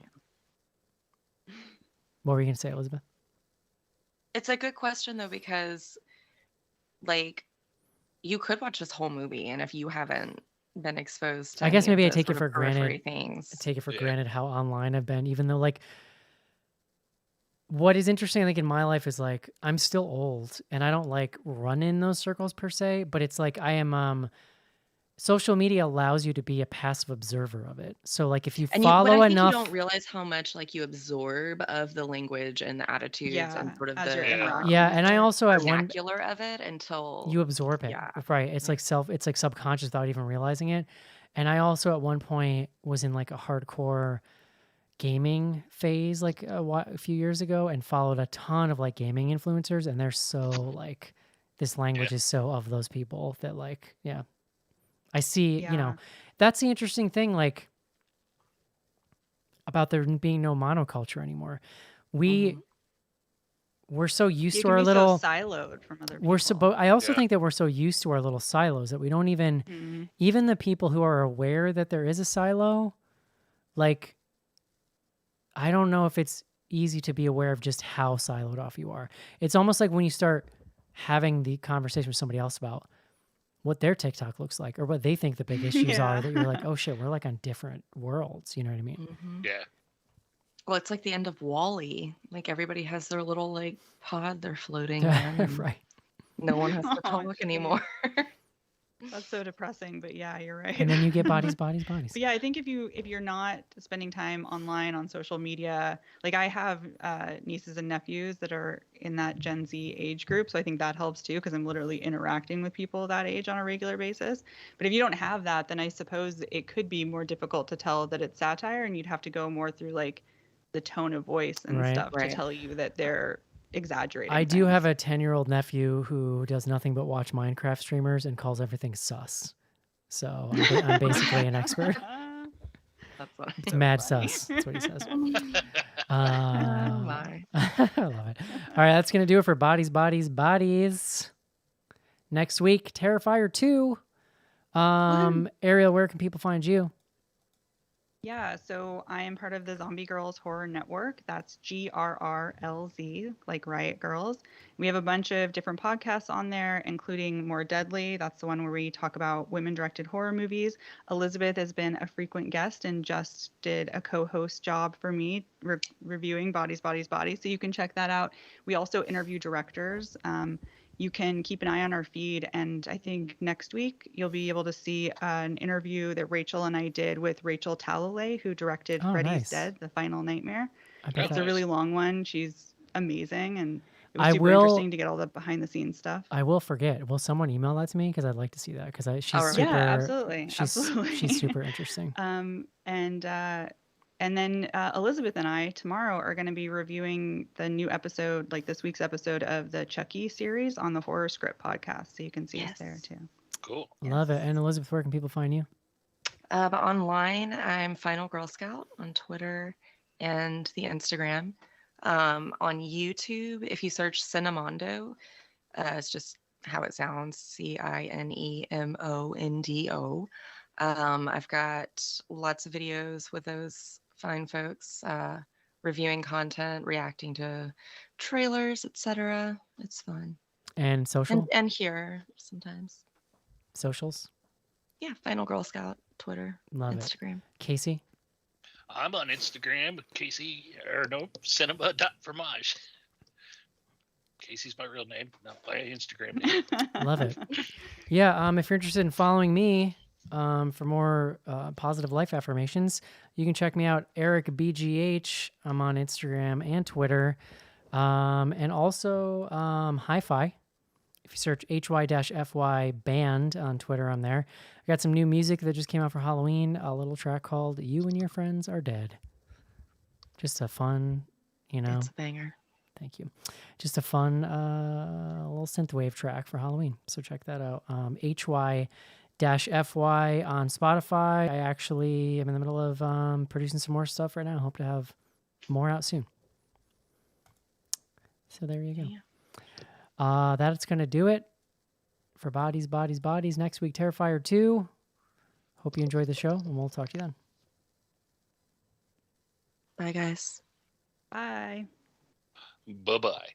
What were you gonna say, Elizabeth? It's a good question though, because like you could watch this whole movie, and if you haven't been exposed to I guess any of maybe I the take it sort of for granted. periphery things. I take it for Yeah. granted how online I've been, even though like what is interesting, I think, in my life is like I'm still old and I don't like run in those circles per se, but it's like I am social media allows you to be a passive observer of it. So like if you And follow but I think enough, you don't realize how much like you absorb of the language and the attitudes and Yeah, sort of as you're the interacting yeah, with and I it. also at one vernacular of it until you absorb it. yeah. Right. It's like it's like subconscious without even realizing it. And I also at one point was in like a hardcore gaming phase like a few years ago and followed a ton of like gaming influencers, and they're so like this language is so of those people that like yeah. I see, you know, Yeah. that's the interesting thing like about there being no monoculture anymore. We're so used You to can our be little so siloed from other people. we're supposed I also Yeah. think that we're so used to our little silos that we don't even Mhm. even the people who are aware that there is a silo, like I don't know if it's easy to be aware of just how siloed off you are. It's almost like when you start having the conversation with somebody else about what their TikTok looks like or what they think the big issues are, Yeah. that you're like, oh shit, we're like on different worlds. You know what I mean? Mhm. Yeah. Well, it's like the end of Wall-E. Like everybody has their little like pod they're floating in, and Right. no one has to Aw, talk geez. anymore. That's so depressing, but yeah, you're right. And then you get bodies, bodies, bodies. But yeah, I think if you're not spending time online on social media, like I have nieces and nephews that are in that Gen Z age group, so I think that helps too because I'm literally interacting with people that age on a regular basis. But if you don't have that, then I suppose it could be more difficult to tell that it's satire, and you'd have to go more through like the tone of voice and Right. stuff Right. to tell you that they're exaggerating. I do things. have a 10-year-old nephew who does nothing but watch Minecraft streamers and calls everything sus. So I'm basically an expert. That's what It's So mad funny. sus. That's what he says. Oh my. I love it. All right, that's going to do it for Bodies, Bodies, Bodies. Next week, Terrifier 2. Ariel, where can people find you? Yeah, so I am part of the Zombie Girls Horror Network. That's GRRLZ, like Riot Girls. We have a bunch of different podcasts on there, including More Deadly. That's the one where we talk about women-directed horror movies. Elizabeth has been a frequent guest and just did a co-host job for me, reviewing Bodies, Bodies, Bodies. So you can check that out. We also interview directors. You can keep an eye on our feed, and I think next week you'll be able to see an interview that Rachel and I did with Rachel Talalay, who directed Oh, Freddy's nice. Dead: The Final Nightmare. I bet It's that- a really long one. She's amazing, and it was I super will- interesting to get all the behind-the-scenes stuff. I will forget. Will someone email that to me? Because I'd like to see that. Because she's All right. super. Yeah, absolutely, She's absolutely. super interesting. And then Elizabeth and I tomorrow are going to be reviewing the new episode, like this week's episode of the Chucky series on the Horror Script podcast. So you can see us there Yes. too. Cool. Love it. And Elizabeth, where can people find you? But online, I'm Final Girl Scout on Twitter and the Instagram. On YouTube, if you search Cinemondo, it's just how it sounds, CINEMONDO. I've got lots of videos with those fine folks, reviewing content, reacting to trailers, etc. It's fun. And social And here sometimes. socials. Yeah, Final Girl Scout, Twitter, Love it. Instagram. Casey. I'm on Instagram, Cinema.fromage. Casey's my real name, not my Instagram name. Love it. Yeah. If you're interested in following me for more positive life affirmations, you can check me out, Eric BGH. I'm on Instagram and Twitter, and also Hi-Fi. If you search HY-FY band on Twitter, I'm there. I got some new music that just came out for Halloween. A little track called "You and Your Friends Are Dead." Just a fun, It's a banger. Thank you. Just a fun little synthwave track for Halloween. So check that out. HY-FY on Spotify. I actually am in the middle of producing some more stuff right now. Hope to have more out soon. So there you go. Yeah. That's going to do it for Bodies. Next week, Terrifier 2. Hope you enjoyed the show, and we'll talk to you then. Bye, guys. Bye. Bye-bye.